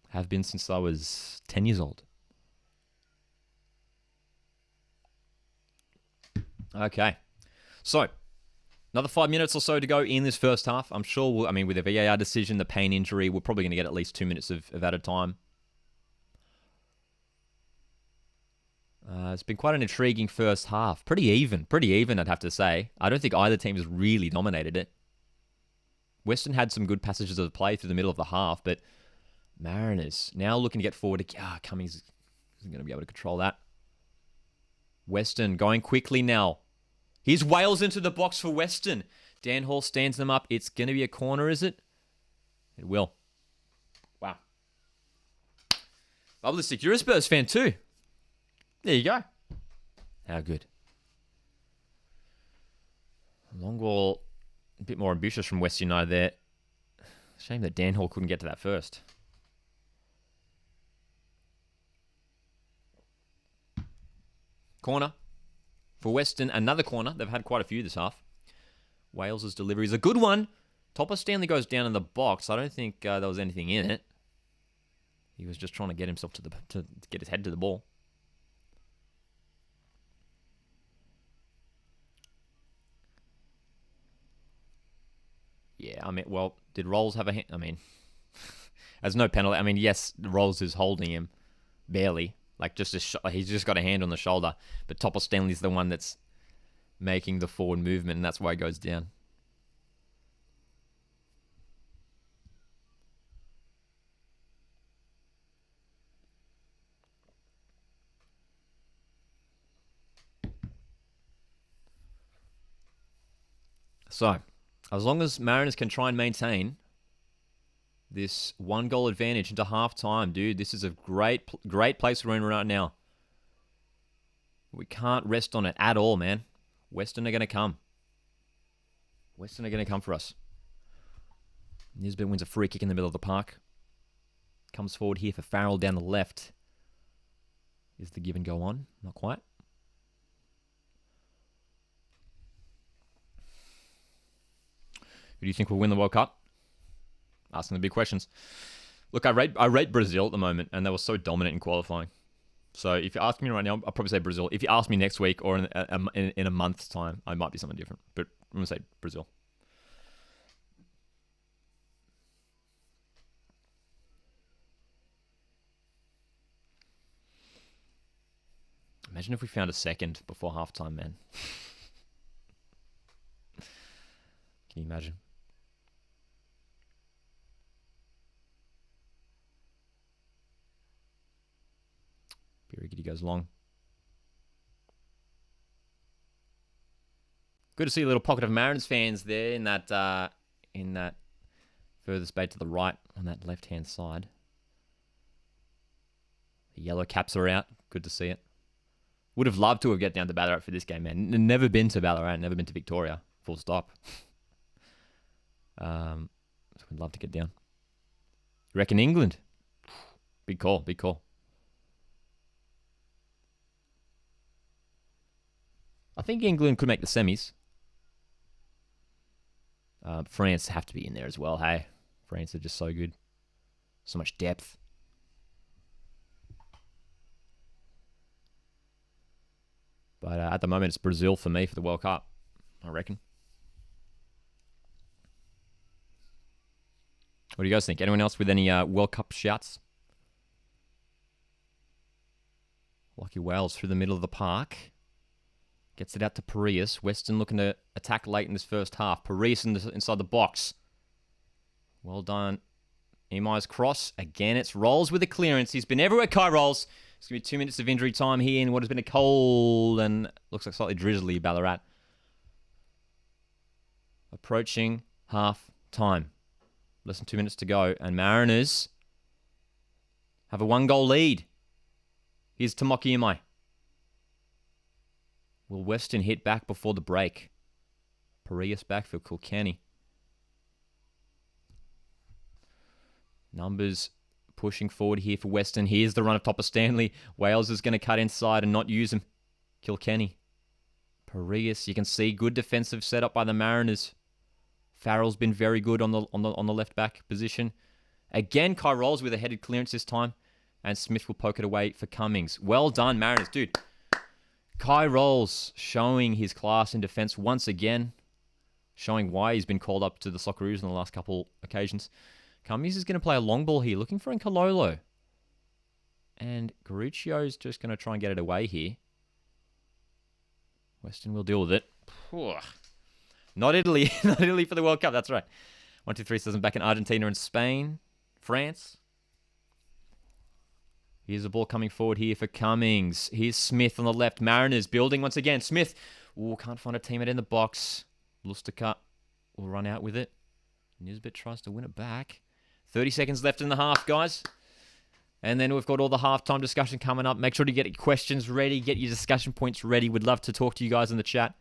Have been since I was 10 years old. Okay. So, another 5 minutes or so to go in this first half. I'm sure with the VAR decision, the pain injury, we're probably going to get at least 2 minutes of added time. It's been quite an intriguing first half. Pretty even, I'd have to say. I don't think either team has really dominated it. Western had some good passages of play through the middle of the half, but Mariners now looking to get forward. Cummings isn't going to be able to control that. Western going quickly now. Here's Wales into the box for Western. Dan Hall stands them up. It's going to be a corner, is it? It will. Wow. Bubblistic, you're a Spurs fan too. There you go. How good. Long ball, a bit more ambitious from West United there. Shame that Dan Hall couldn't get to that first. Corner for Western. Another corner. They've had quite a few this half. Wales's delivery is a good one. Topper Stanley goes down in the box. I don't think there was anything in it. He was just trying to get himself to get his head to the ball. Yeah, did Rolls have a hand? There's no penalty. Yes, Rolls is holding him. Barely. Like, he's just got a hand on the shoulder. But Topper Stanley's the one that's making the forward movement, and that's why he goes down. So, as long as Mariners can try and maintain this 1-goal advantage into halftime, dude, this is a great place we're in right now. We can't rest on it at all, man. Western are going to come. Western are going to come for us. Nisbet wins a free kick in the middle of the park. Comes forward here for Farrell down the left. Is the give and go on? Not quite. Who do you think will win the World Cup? Asking the big questions. Look, I rate Brazil at the moment, and they were so dominant in qualifying. So if you ask me right now, I'll probably say Brazil. If you ask me next week or in a month's time, I might be something different. But I'm going to say Brazil. Imagine if we found a second before halftime, man. Can you imagine? Birigidi goes long. Good to see a little pocket of Mariners fans there in that furthest bay to the right on that left-hand side. The yellow caps are out. Good to see it. Would have loved to have get down to Ballarat for this game, man. Never been to Ballarat, never been to Victoria. Full stop. So we'd love to get down. You reckon England? Big call, big call. I think England could make the semis. France have to be in there as well, hey? France are just so good. So much depth. But at the moment, it's Brazil for me for the World Cup, I reckon. What do you guys think? Anyone else with any World Cup shouts? Lucky Wales through the middle of the park. Gets it out to Parias. Western looking to attack late in this first half. Parias inside the box. Well done. Imai's cross. Again, it's Rolls with a clearance. He's been everywhere, Kai Rolls. It's going to be 2 minutes of injury time here in what has been a cold and looks like slightly drizzly Ballarat. Approaching half time. Less than 2 minutes to go. And Mariners have a 1-goal lead. Here's Tomoki Imai. Will Western hit back before the break? Parias back for Kilkenny. Numbers pushing forward here for Western. Here's the run of Topper Stanley. Wales is going to cut inside and not use him. Kilkenny. Parias, you can see good defensive setup by the Mariners. Farrell's been very good on the left back position. Again, Kai Rolls with a headed clearance this time. And Smith will poke it away for Cummings. Well done, Mariners. Dude, Kai Rolls showing his class in defense once again. Showing why he's been called up to the Socceroos on the last couple occasions. Cummings is going to play a long ball here, looking for Nkalolo. And Garuccio's just going to try and get it away here. Western will deal with it. Not Italy. Not Italy for the World Cup, that's right. 1, 2, 3 says I'm back in Argentina and Spain. France. Here's the ball coming forward here for Cummings. Here's Smith on the left. Mariners building once again. Smith. Ooh, can't find a teammate in the box. Lustica will run out with it. Nisbet tries to win it back. 30 seconds left in the half, guys. And then we've got all the halftime discussion coming up. Make sure to get your questions ready. Get your discussion points ready. We'd love to talk to you guys in the chat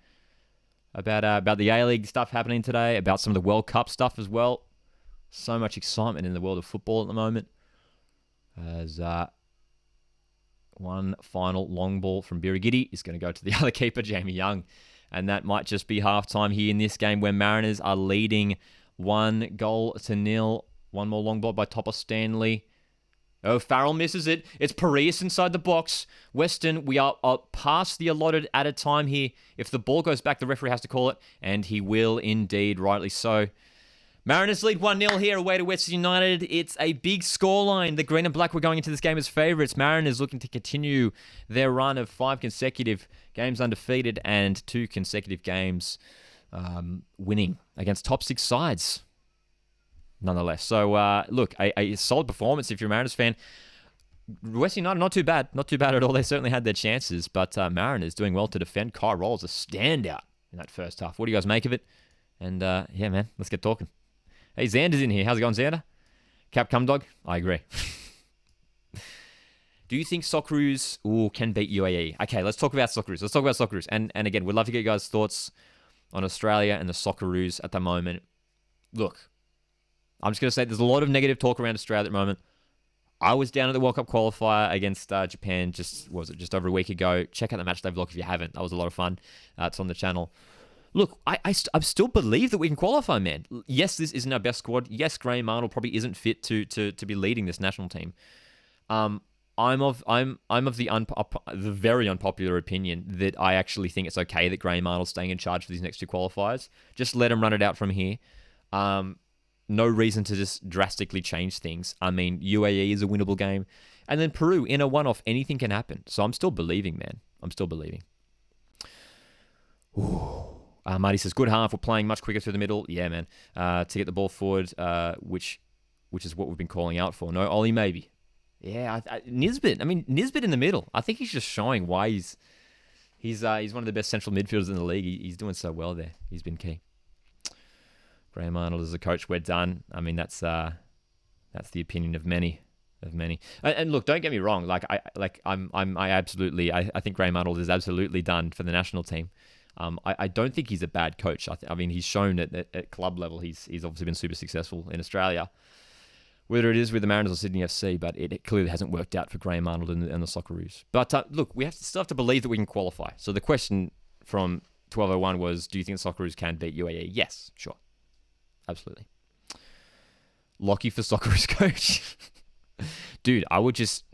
about the A-League stuff happening today, about some of the World Cup stuff as well. So much excitement in the world of football at the moment. As one final long ball from Birigidi is going to go to the other keeper, Jamie Young. And that might just be halftime here in this game where Mariners are leading 1-0. One more long ball by Topper Stanley. Oh, Farrell misses it. It's Parias inside the box. Western, we are past the allotted added time here. If the ball goes back, the referee has to call it. And he will indeed, rightly so. Mariners lead 1-0 here away to Western United. It's a big scoreline. The green and black were going into this game as favourites. Mariners looking to continue their run of 5 consecutive games undefeated and 2 consecutive games winning against top 6 sides, nonetheless. So, look, a solid performance if you're a Mariners fan. Western United, not too bad. Not too bad at all. They certainly had their chances, but Mariners doing well to defend. Kai Rolls a standout in that first half. What do you guys make of it? And, yeah, man, let's get talking. Hey, Xander's in here. How's it going, Xander? Cap Cum Dog? I agree. Do you think Socceroos can beat UAE? Okay, let's talk about Socceroos. And again, we'd love to get you guys' thoughts on Australia and the Socceroos at the moment. Look, I'm just going to say there's a lot of negative talk around Australia at the moment. I was down at the World Cup qualifier against Japan just over a week ago. Check out the matchday vlog if you haven't. That was a lot of fun. It's on the channel. Look, I still believe that we can qualify, man. Yes, this isn't our best squad. Yes, Graham Arnold probably isn't fit to be leading this national team. I'm of the very unpopular opinion that I actually think it's okay that Graham Arnold's staying in charge for these next 2 qualifiers. Just let him run it out from here. No reason to just drastically change things. I mean, UAE is a winnable game. And then Peru, in a one-off, anything can happen. So I'm still believing, man. I'm still believing. Ooh. Marty says, good half. We're playing much quicker through the middle. Yeah, man. To get the ball forward, which is what we've been calling out for. No, Ollie, maybe. Yeah, Nisbet. I mean, Nisbet in the middle. I think he's just showing why he's one of the best central midfielders in the league. He's doing so well there. He's been key. Graham Arnold as a coach, we're done. I mean, that's the opinion of many. And look, don't get me wrong. I think Graham Arnold is absolutely done for the national team. I don't think he's a bad coach. I mean, he's shown at club level he's obviously been super successful in Australia, whether it is with the Mariners or Sydney FC, but it clearly hasn't worked out for Graham Arnold and the Socceroos. But look, we still have to believe that we can qualify. So the question from 1201 was, do you think the Socceroos can beat UAE? Yes, sure. Absolutely. Lockie for Socceroos coach. Dude, I'd just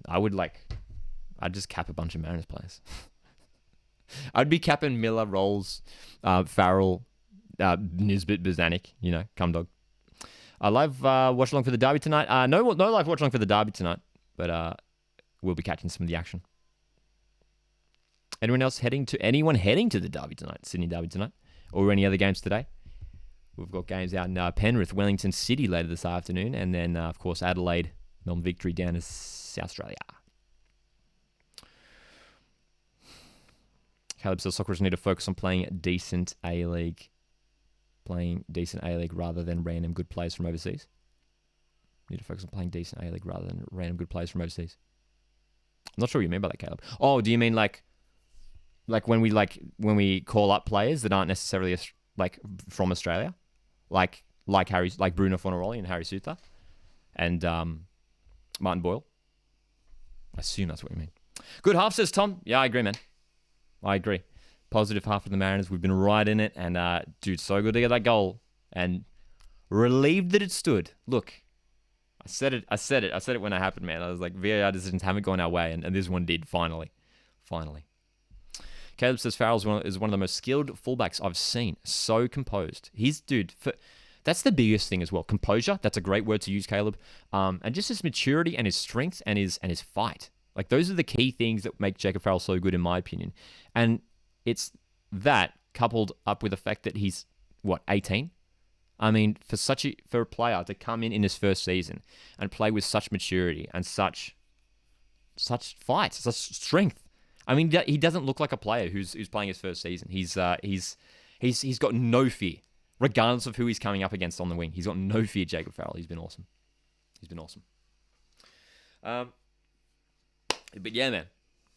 cap a bunch of Mariners players. I'd be capping Miller, Rolls, Farrell, Nisbet, Bazanik, cum dog. Live watch-along for the derby tonight. No live watch-along for the derby tonight, but we'll be catching some of the action. Anyone heading to the derby tonight, Sydney derby tonight, or any other games today? We've got games out in Penrith, Wellington City later this afternoon, and then, of course, Adelaide, Melbourne Victory down in South Australia. Caleb says Socceroos need to focus on playing decent A-League rather than random good players from overseas. Need to focus on playing decent A-League rather than random good players from overseas. I'm not sure what you mean by that, Caleb. Oh, do you mean like when we call up players that aren't necessarily from Australia, like Bruno Fornaroli and Harry Suter and Martin Boyle? I assume that's what you mean. Good half, says Tom. Yeah, I agree, man. I agree. Positive half of the Mariners. We've been right in it. And, dude, so good to get that goal. And relieved that it stood. Look, I said it when it happened, man. I was like, VAR decisions haven't gone our way. And this one did, finally. Caleb says Farrell is one of the most skilled fullbacks I've seen. So composed. That's the biggest thing as well. Composure. That's a great word to use, Caleb. And just his maturity and his strength and his fight. Like, those are the key things that make Jacob Farrell so good, in my opinion. And it's that coupled up with the fact that he's, 18? I mean, for a player to come in his first season and play with such maturity and such fight, such strength. I mean, he doesn't look like a player who's playing his first season. He's got no fear, regardless of who he's coming up against on the wing. He's got no fear, Jacob Farrell. He's been awesome. But yeah, man.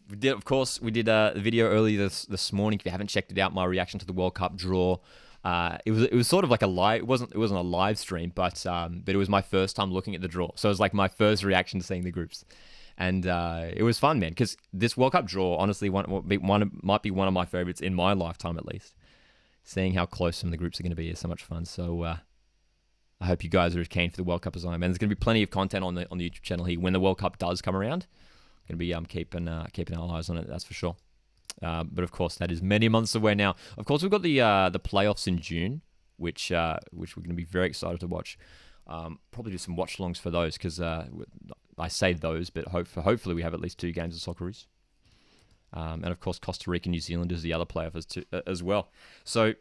We did a video earlier this morning. If you haven't checked it out, my reaction to the World Cup draw. It was sort of like a live. It wasn't a live stream, but it was my first time looking at the draw. So it was like my first reaction to seeing the groups, and it was fun, man. Because this World Cup draw, honestly, might be one of my favorites in my lifetime, at least. Seeing how close some of the groups are going to be is so much fun. So I hope you guys are as keen for the World Cup as I am. And there's going to be plenty of content on the YouTube channel here when the World Cup does come around. Going to be keeping our eyes on it, that's for sure. But of course, that is many months away now. Of course, we've got the playoffs in June, which we're going to be very excited to watch. Probably do some watch-alongs for those because I say those, but hopefully we have at least 2 games of Socceroos. And of course, Costa Rica, New Zealand is the other playoff as well. So,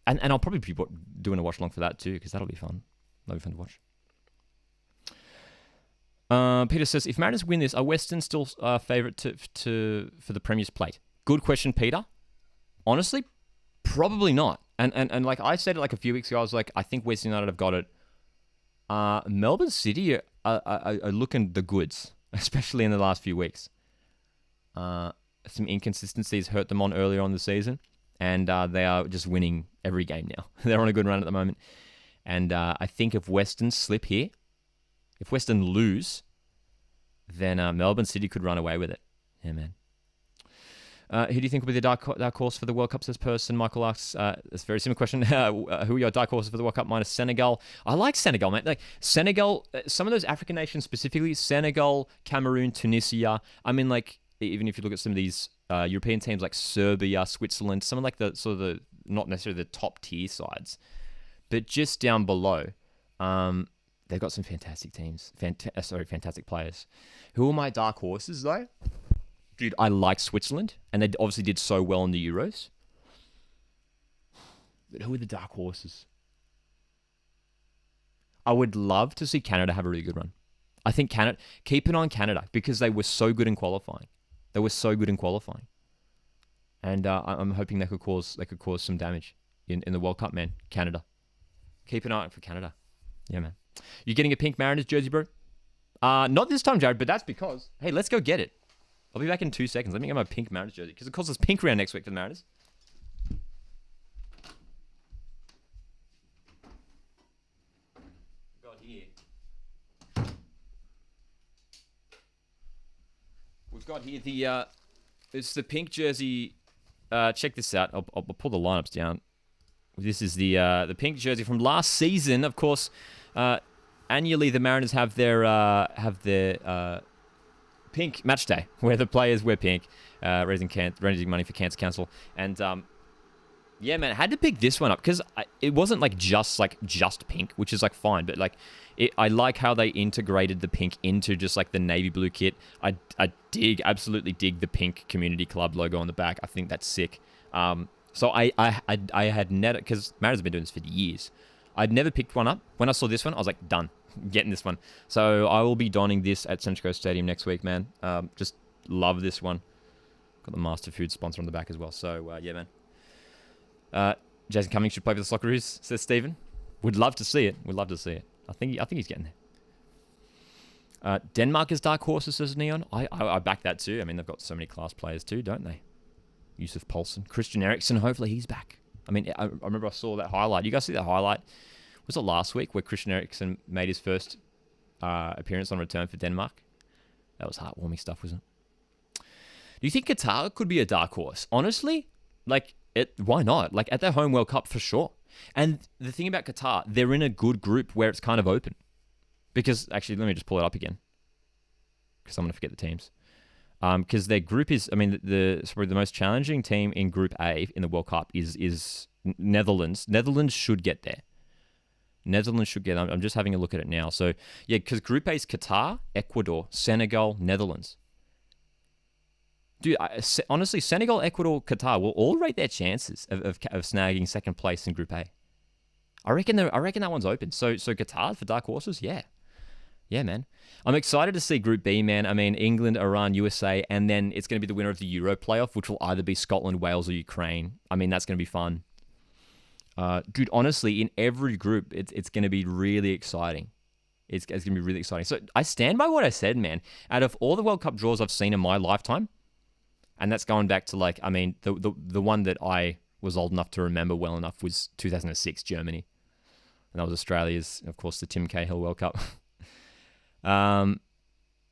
and I'll probably be doing a watch-along for that too because that'll be fun. That'll be fun to watch. Peter says, if Mariners win this, are Western still favourite for the Premier's plate? Good question, Peter. Honestly, probably not. And like I said it like a few weeks ago, I was like, I think Western United have got it. Melbourne City are looking the goods, especially in the last few weeks. Some inconsistencies hurt them on earlier on the season, and they are just winning every game now. They're on a good run at the moment. And I think if Western slip here, if Western lose, then Melbourne City could run away with it. Yeah, man. Who do you think will be the dark horse for the World Cup? Says person. Michael asks, it's a very similar question. Who are your dark horses for the World Cup minus Senegal? I like Senegal, man. Like Senegal, some of those African nations specifically, Senegal, Cameroon, Tunisia. I mean, like, even if you look at some of these European teams like Serbia, Switzerland, some of like the sort of the, not necessarily the top tier sides, but just down below, they've got some fantastic teams. Fantastic players. Who are my dark horses though? Dude, I like Switzerland, and they obviously did so well in the Euros. But who are the dark horses? I would love to see Canada have a really good run. I think Canada, keep an eye on Canada because they were so good in qualifying. And I'm hoping they could cause some damage in the World Cup, man. Canada. Keep an eye out for Canada. Yeah, man. You getting a pink Mariners jersey, bro? Not this time, Jared, but that's because, hey, let's go get it. I'll be back in 2 seconds. Let me get my pink Mariners jersey because of course it's pink around next week for the Mariners. We've got here the it's the pink jersey. Check this out. I'll pull the lineups down. This is the pink jersey from last season. Of course, annually the Mariners have their pink match day where the players wear pink, raising money for Cancer Council. And yeah, man, I had to pick this one up because it wasn't like just pink, which is like fine, but like I like how they integrated the pink into just like the navy blue kit. I absolutely dig the pink community club logo on the back. I think that's sick. So I had never, because Mariners have been doing this for years. I'd never picked one up. When I saw this one, I was like, done. Getting this one. So I will be donning this at Central Coast Stadium next week, man. Just love this one. Got the Master Food sponsor on the back as well. So yeah, man. Jason Cummings should play for the Socceroos, says Stephen. Would love to see it. I think he's getting there. Denmark is dark horses, says Neon. I back that too. I mean, they've got so many class players too, don't they? Yusuf Poulsen, Christian Eriksen. Hopefully he's back. I mean, I remember I saw that highlight. You guys see that highlight? Was it last week where Christian Eriksen made his first appearance on return for Denmark? That was heartwarming stuff, wasn't it? Do you think Qatar could be a dark horse? Honestly, like, why not? Like, at their home World Cup, for sure. And the thing about Qatar, they're in a good group where it's kind of open. Because, actually, let me just pull it up again. Because I'm going to forget the teams. Because their group is, I mean, probably the most challenging team in Group A in the World Cup is Netherlands. Netherlands should get there. I'm just having a look at it now. So, yeah, because Group A is Qatar, Ecuador, Senegal, Netherlands. Dude, honestly, Senegal, Ecuador, Qatar will all rate their chances of snagging second place in Group A. I reckon that one's open. So Qatar for dark horses, yeah. Yeah, man. I'm excited to see Group B, man. I mean, England, Iran, USA, and then it's going to be the winner of the Euro playoff, which will either be Scotland, Wales, or Ukraine. I mean, that's going to be fun. Dude, honestly, in every group, it's going to be really exciting. It's going to be really exciting. So I stand by what I said, man. Out of all the World Cup draws I've seen in my lifetime, and that's going back to like, I mean, the one that I was old enough to remember well enough was 2006 Germany. And that was Australia's, of course, the Tim Cahill World Cup.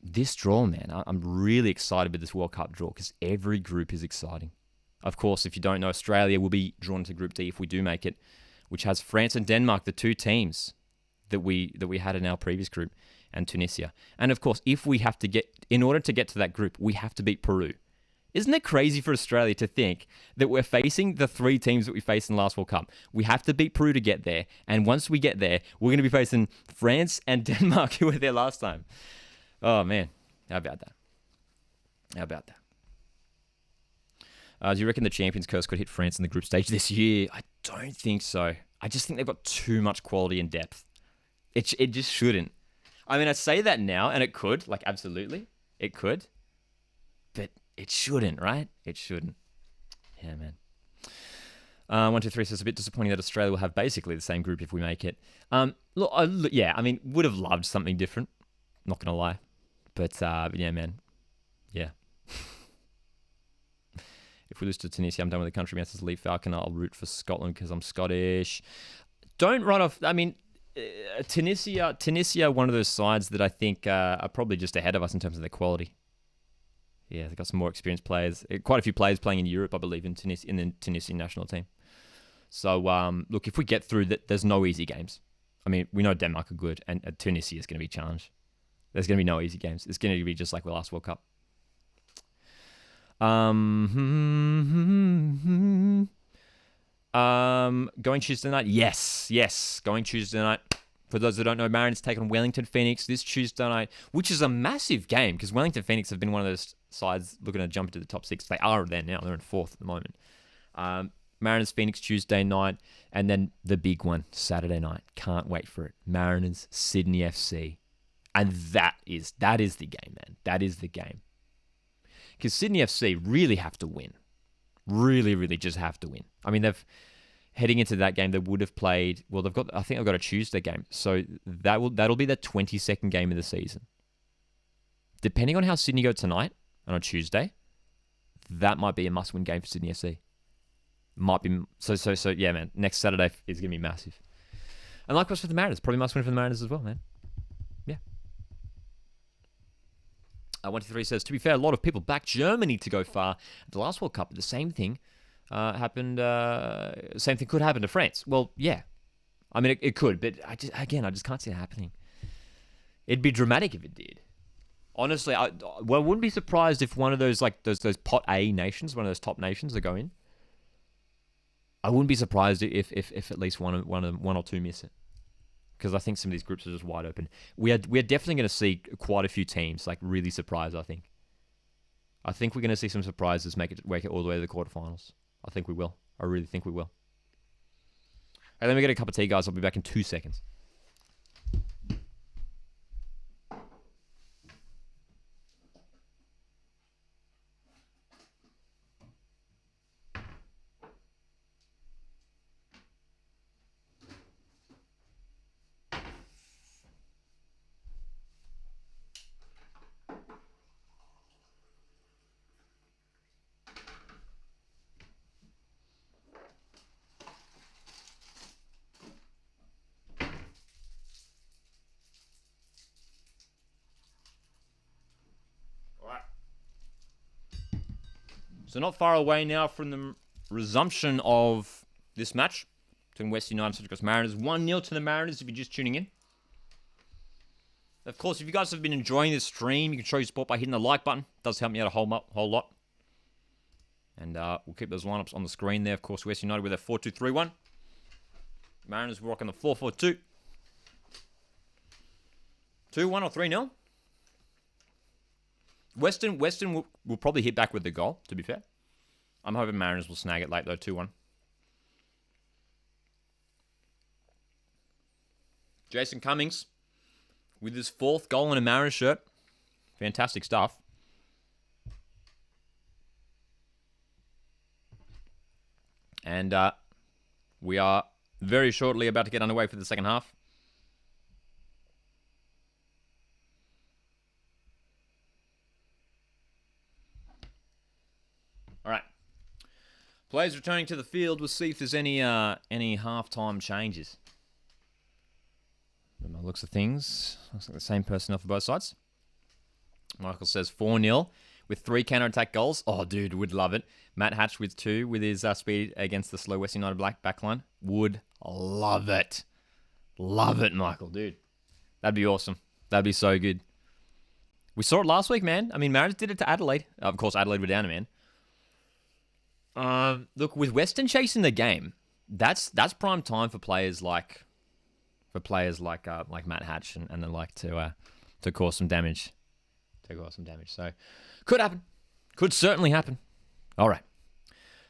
This draw, man, I'm really excited with this World Cup draw because every group is exciting. Of course, if you don't know, Australia will be drawn to Group D if we do make it, which has France and Denmark, the two teams that we had in our previous group, and Tunisia. And of course, if we have to in order to get to that group, we have to beat Peru. Isn't it crazy for Australia to think that we're facing the 3 teams that we faced in the last World Cup? We have to beat Peru to get there. And once we get there, we're going to be facing France and Denmark, who were there last time. Oh, man. How about that? How about that? Do you reckon the Champions curse could hit France in the group stage this year? I don't think so. I just think they've got too much quality and depth. It just shouldn't. I mean, I say that now, and it could. Like, absolutely. It could. But it shouldn't, right? It shouldn't. Yeah, man. 123 says, a bit disappointing that Australia will have basically the same group if we make it. Yeah, I mean, would have loved something different. Not going to lie. But yeah, man. Yeah. If we lose to Tunisia, I'm done with the country. Man says, Lee Falcon, I'll root for Scotland because I'm Scottish. Don't run off. I mean, Tunisia, one of those sides that I think are probably just ahead of us in terms of their quality. Yeah, they've got some more experienced players. Quite a few players playing in Europe, I believe, in the Tunisian national team. So, look, if we get through that, there's no easy games. I mean, we know Denmark are good, and Tunisia is going to be challenged. There's going to be no easy games. It's going to be just like the last World Cup. Going Tuesday night? Yes. Going Tuesday night. For those that don't know, Mariners take on Wellington Phoenix this Tuesday night, which is a massive game because Wellington Phoenix have been one of those sides looking to jump into the top 6. They are there now. They're in 4th at the moment. Mariners Phoenix Tuesday night, and then the big one Saturday night. Can't wait for it. Mariners Sydney FC, and that is the game, man. That is the game. Because Sydney FC really have to win. Really, really just have to win. I mean, heading into that game, they would have played. Well, I think they've got a Tuesday game, so that'll be the 22nd game of the season. Depending on how Sydney go tonight and on Tuesday, that might be a must-win game for Sydney FC. Might be so. Yeah, man. Next Saturday is gonna be massive, and likewise for the Mariners, probably must-win for the Mariners as well, man. Yeah. 123 says, to be fair, a lot of people back Germany to go far at the last World Cup. The same thing happened. Same thing could happen to France. Well, yeah. I mean, it could, but I just can't see it happening. It'd be dramatic if it did. Honestly, I wouldn't be surprised if one of those those pot A nations, one of those top nations, that go in. I wouldn't be surprised if at least one or two miss it. Because I think some of these groups are just wide open. We're definitely going to see quite a few teams really surprise. I think we're going to see some surprises make it all the way to the quarterfinals. I think we will. I really think we will. Hey, let me get a cup of tea, guys. I'll be back in 2 seconds. So not far away now from the resumption of this match between West United and Central Coast Mariners. 1-0 to the Mariners if you're just tuning in. Of course, if you guys have been enjoying this stream, you can show your support by hitting the like button. It does help me out a whole lot. And we'll keep those lineups on the screen there. Of course, West United with their 4-2-3-1. Mariners rocking the 4-4-2. 2-1 or 3-0. Western will probably hit back with the goal, to be fair. I'm hoping Mariners will snag it late, though, 2-1. Jason Cummings with his 4th goal in a Mariners shirt. Fantastic stuff. And we are very shortly about to get underway for the second half. All right. Players returning to the field. We'll see if there's any halftime changes. By the looks of things, looks like the same personnel for both sides. Michael says 4-0 with 3 counter-attack goals. Oh, dude, would love it. Matt Hatch with 2 with his speed against the slow West United backline. Would love it. Love it, Michael, dude. That'd be awesome. That'd be so good. We saw it last week, man. I mean, Mariners did it to Adelaide. Of course, Adelaide were down, man. Look, with Western chasing the game, that's prime time for players like Matt Hatch and the like to cause some damage. So could happen. Could certainly happen. All right.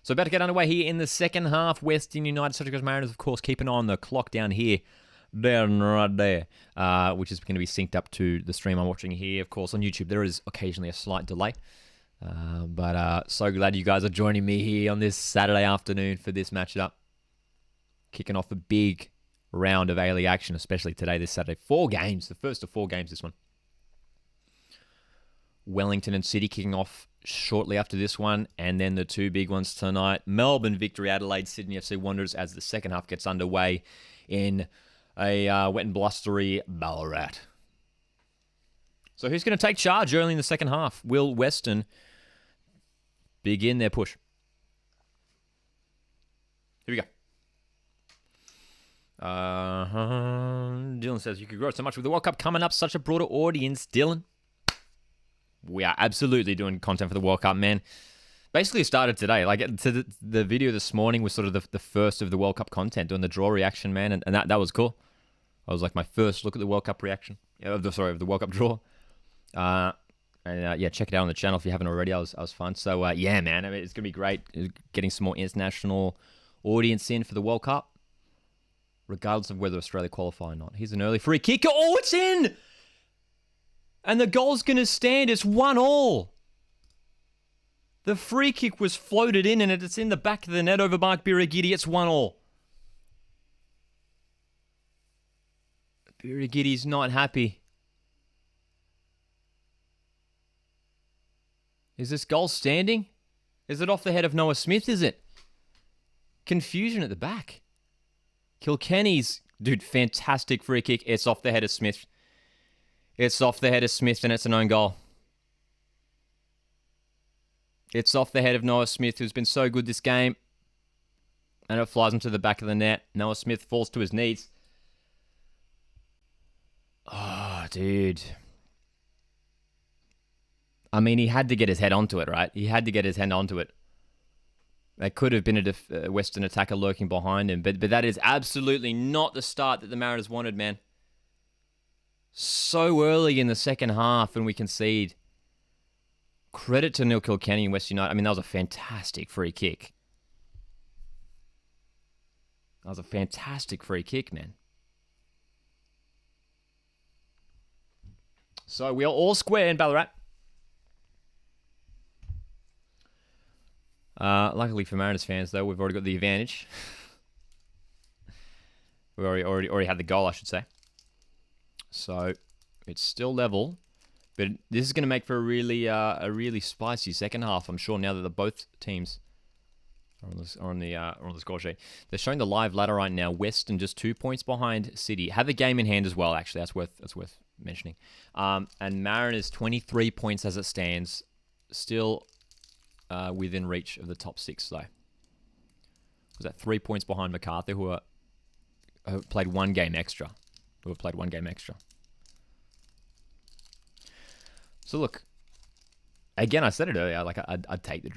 So about to get underway here in the second half. Western United, Central Coast Mariners, of course, keep an eye on the clock down here. Right there, which is going to be synced up to the stream I'm watching here. Of course, on YouTube, there is occasionally a slight delay. But so glad you guys are joining me here on this Saturday afternoon for this matchup. Kicking off a big round of A-League action, especially today, this Saturday. 4 games, the first of 4 games, this one. Wellington and City kicking off shortly after this one, and then the 2 big ones tonight. Melbourne victory, Adelaide, Sydney FC Wanderers as the second half gets underway in a wet and blustery Ballarat. So who's going to take charge early in the second half? Will Western begin their push? Here we go. Dylan says, you could grow so much with the World Cup coming up, such a broader audience. Dylan, we are absolutely doing content for the World Cup, man. Basically started today. Like, the video this morning was sort of the first of the World Cup content, doing the draw reaction, man, and that was cool. I was like my first look at the World Cup reaction. Of the World Cup draw. Yeah, check it out on the channel if you haven't already. I was fun. So yeah, man, I mean, it's gonna be great getting some more international audience in for the World Cup, regardless of whether Australia qualify or not. Here's an early free kick. Oh, it's in! And the goal's going to stand. It's 1-1. The free kick was floated in, and it's in the back of the net over Mark Birigidi. It's 1-1. Birigidi's not happy. Is this goal standing? Is it off the head of Noah Smith, is it? Confusion at the back. Kilkenny's, dude, fantastic free kick. It's off the head of Smith. It's off the head of Smith, and it's an own goal. It's off the head of Noah Smith, who's been so good this game. And it flies into the back of the net. Noah Smith falls to his knees. Oh, dude. I mean, he had to get his head onto it, right? He had to get his hand onto it. There could have been a Western attacker lurking behind him, but that is absolutely not the start that the Mariners wanted, man. So early in the second half, and we concede. Credit to Neil Kilkenny and West United. I mean, that was a fantastic free kick. That was a fantastic free kick, man. So we are all square in Ballarat. Luckily for Mariners fans, though, we've already got the advantage. We already had the goal, I should say. So it's still level, but this is going to make for a really spicy second half. I'm sure now that both teams are on the score sheet. They're showing the live ladder right now. Western just 2 points behind City. Have a game in hand as well. Actually, that's worth mentioning. And Mariners 23 points as it stands, still within reach of the top 6 though. Was that 3 points behind MacArthur, who have played 1 game extra. So look, again, I said it earlier, like I'd take the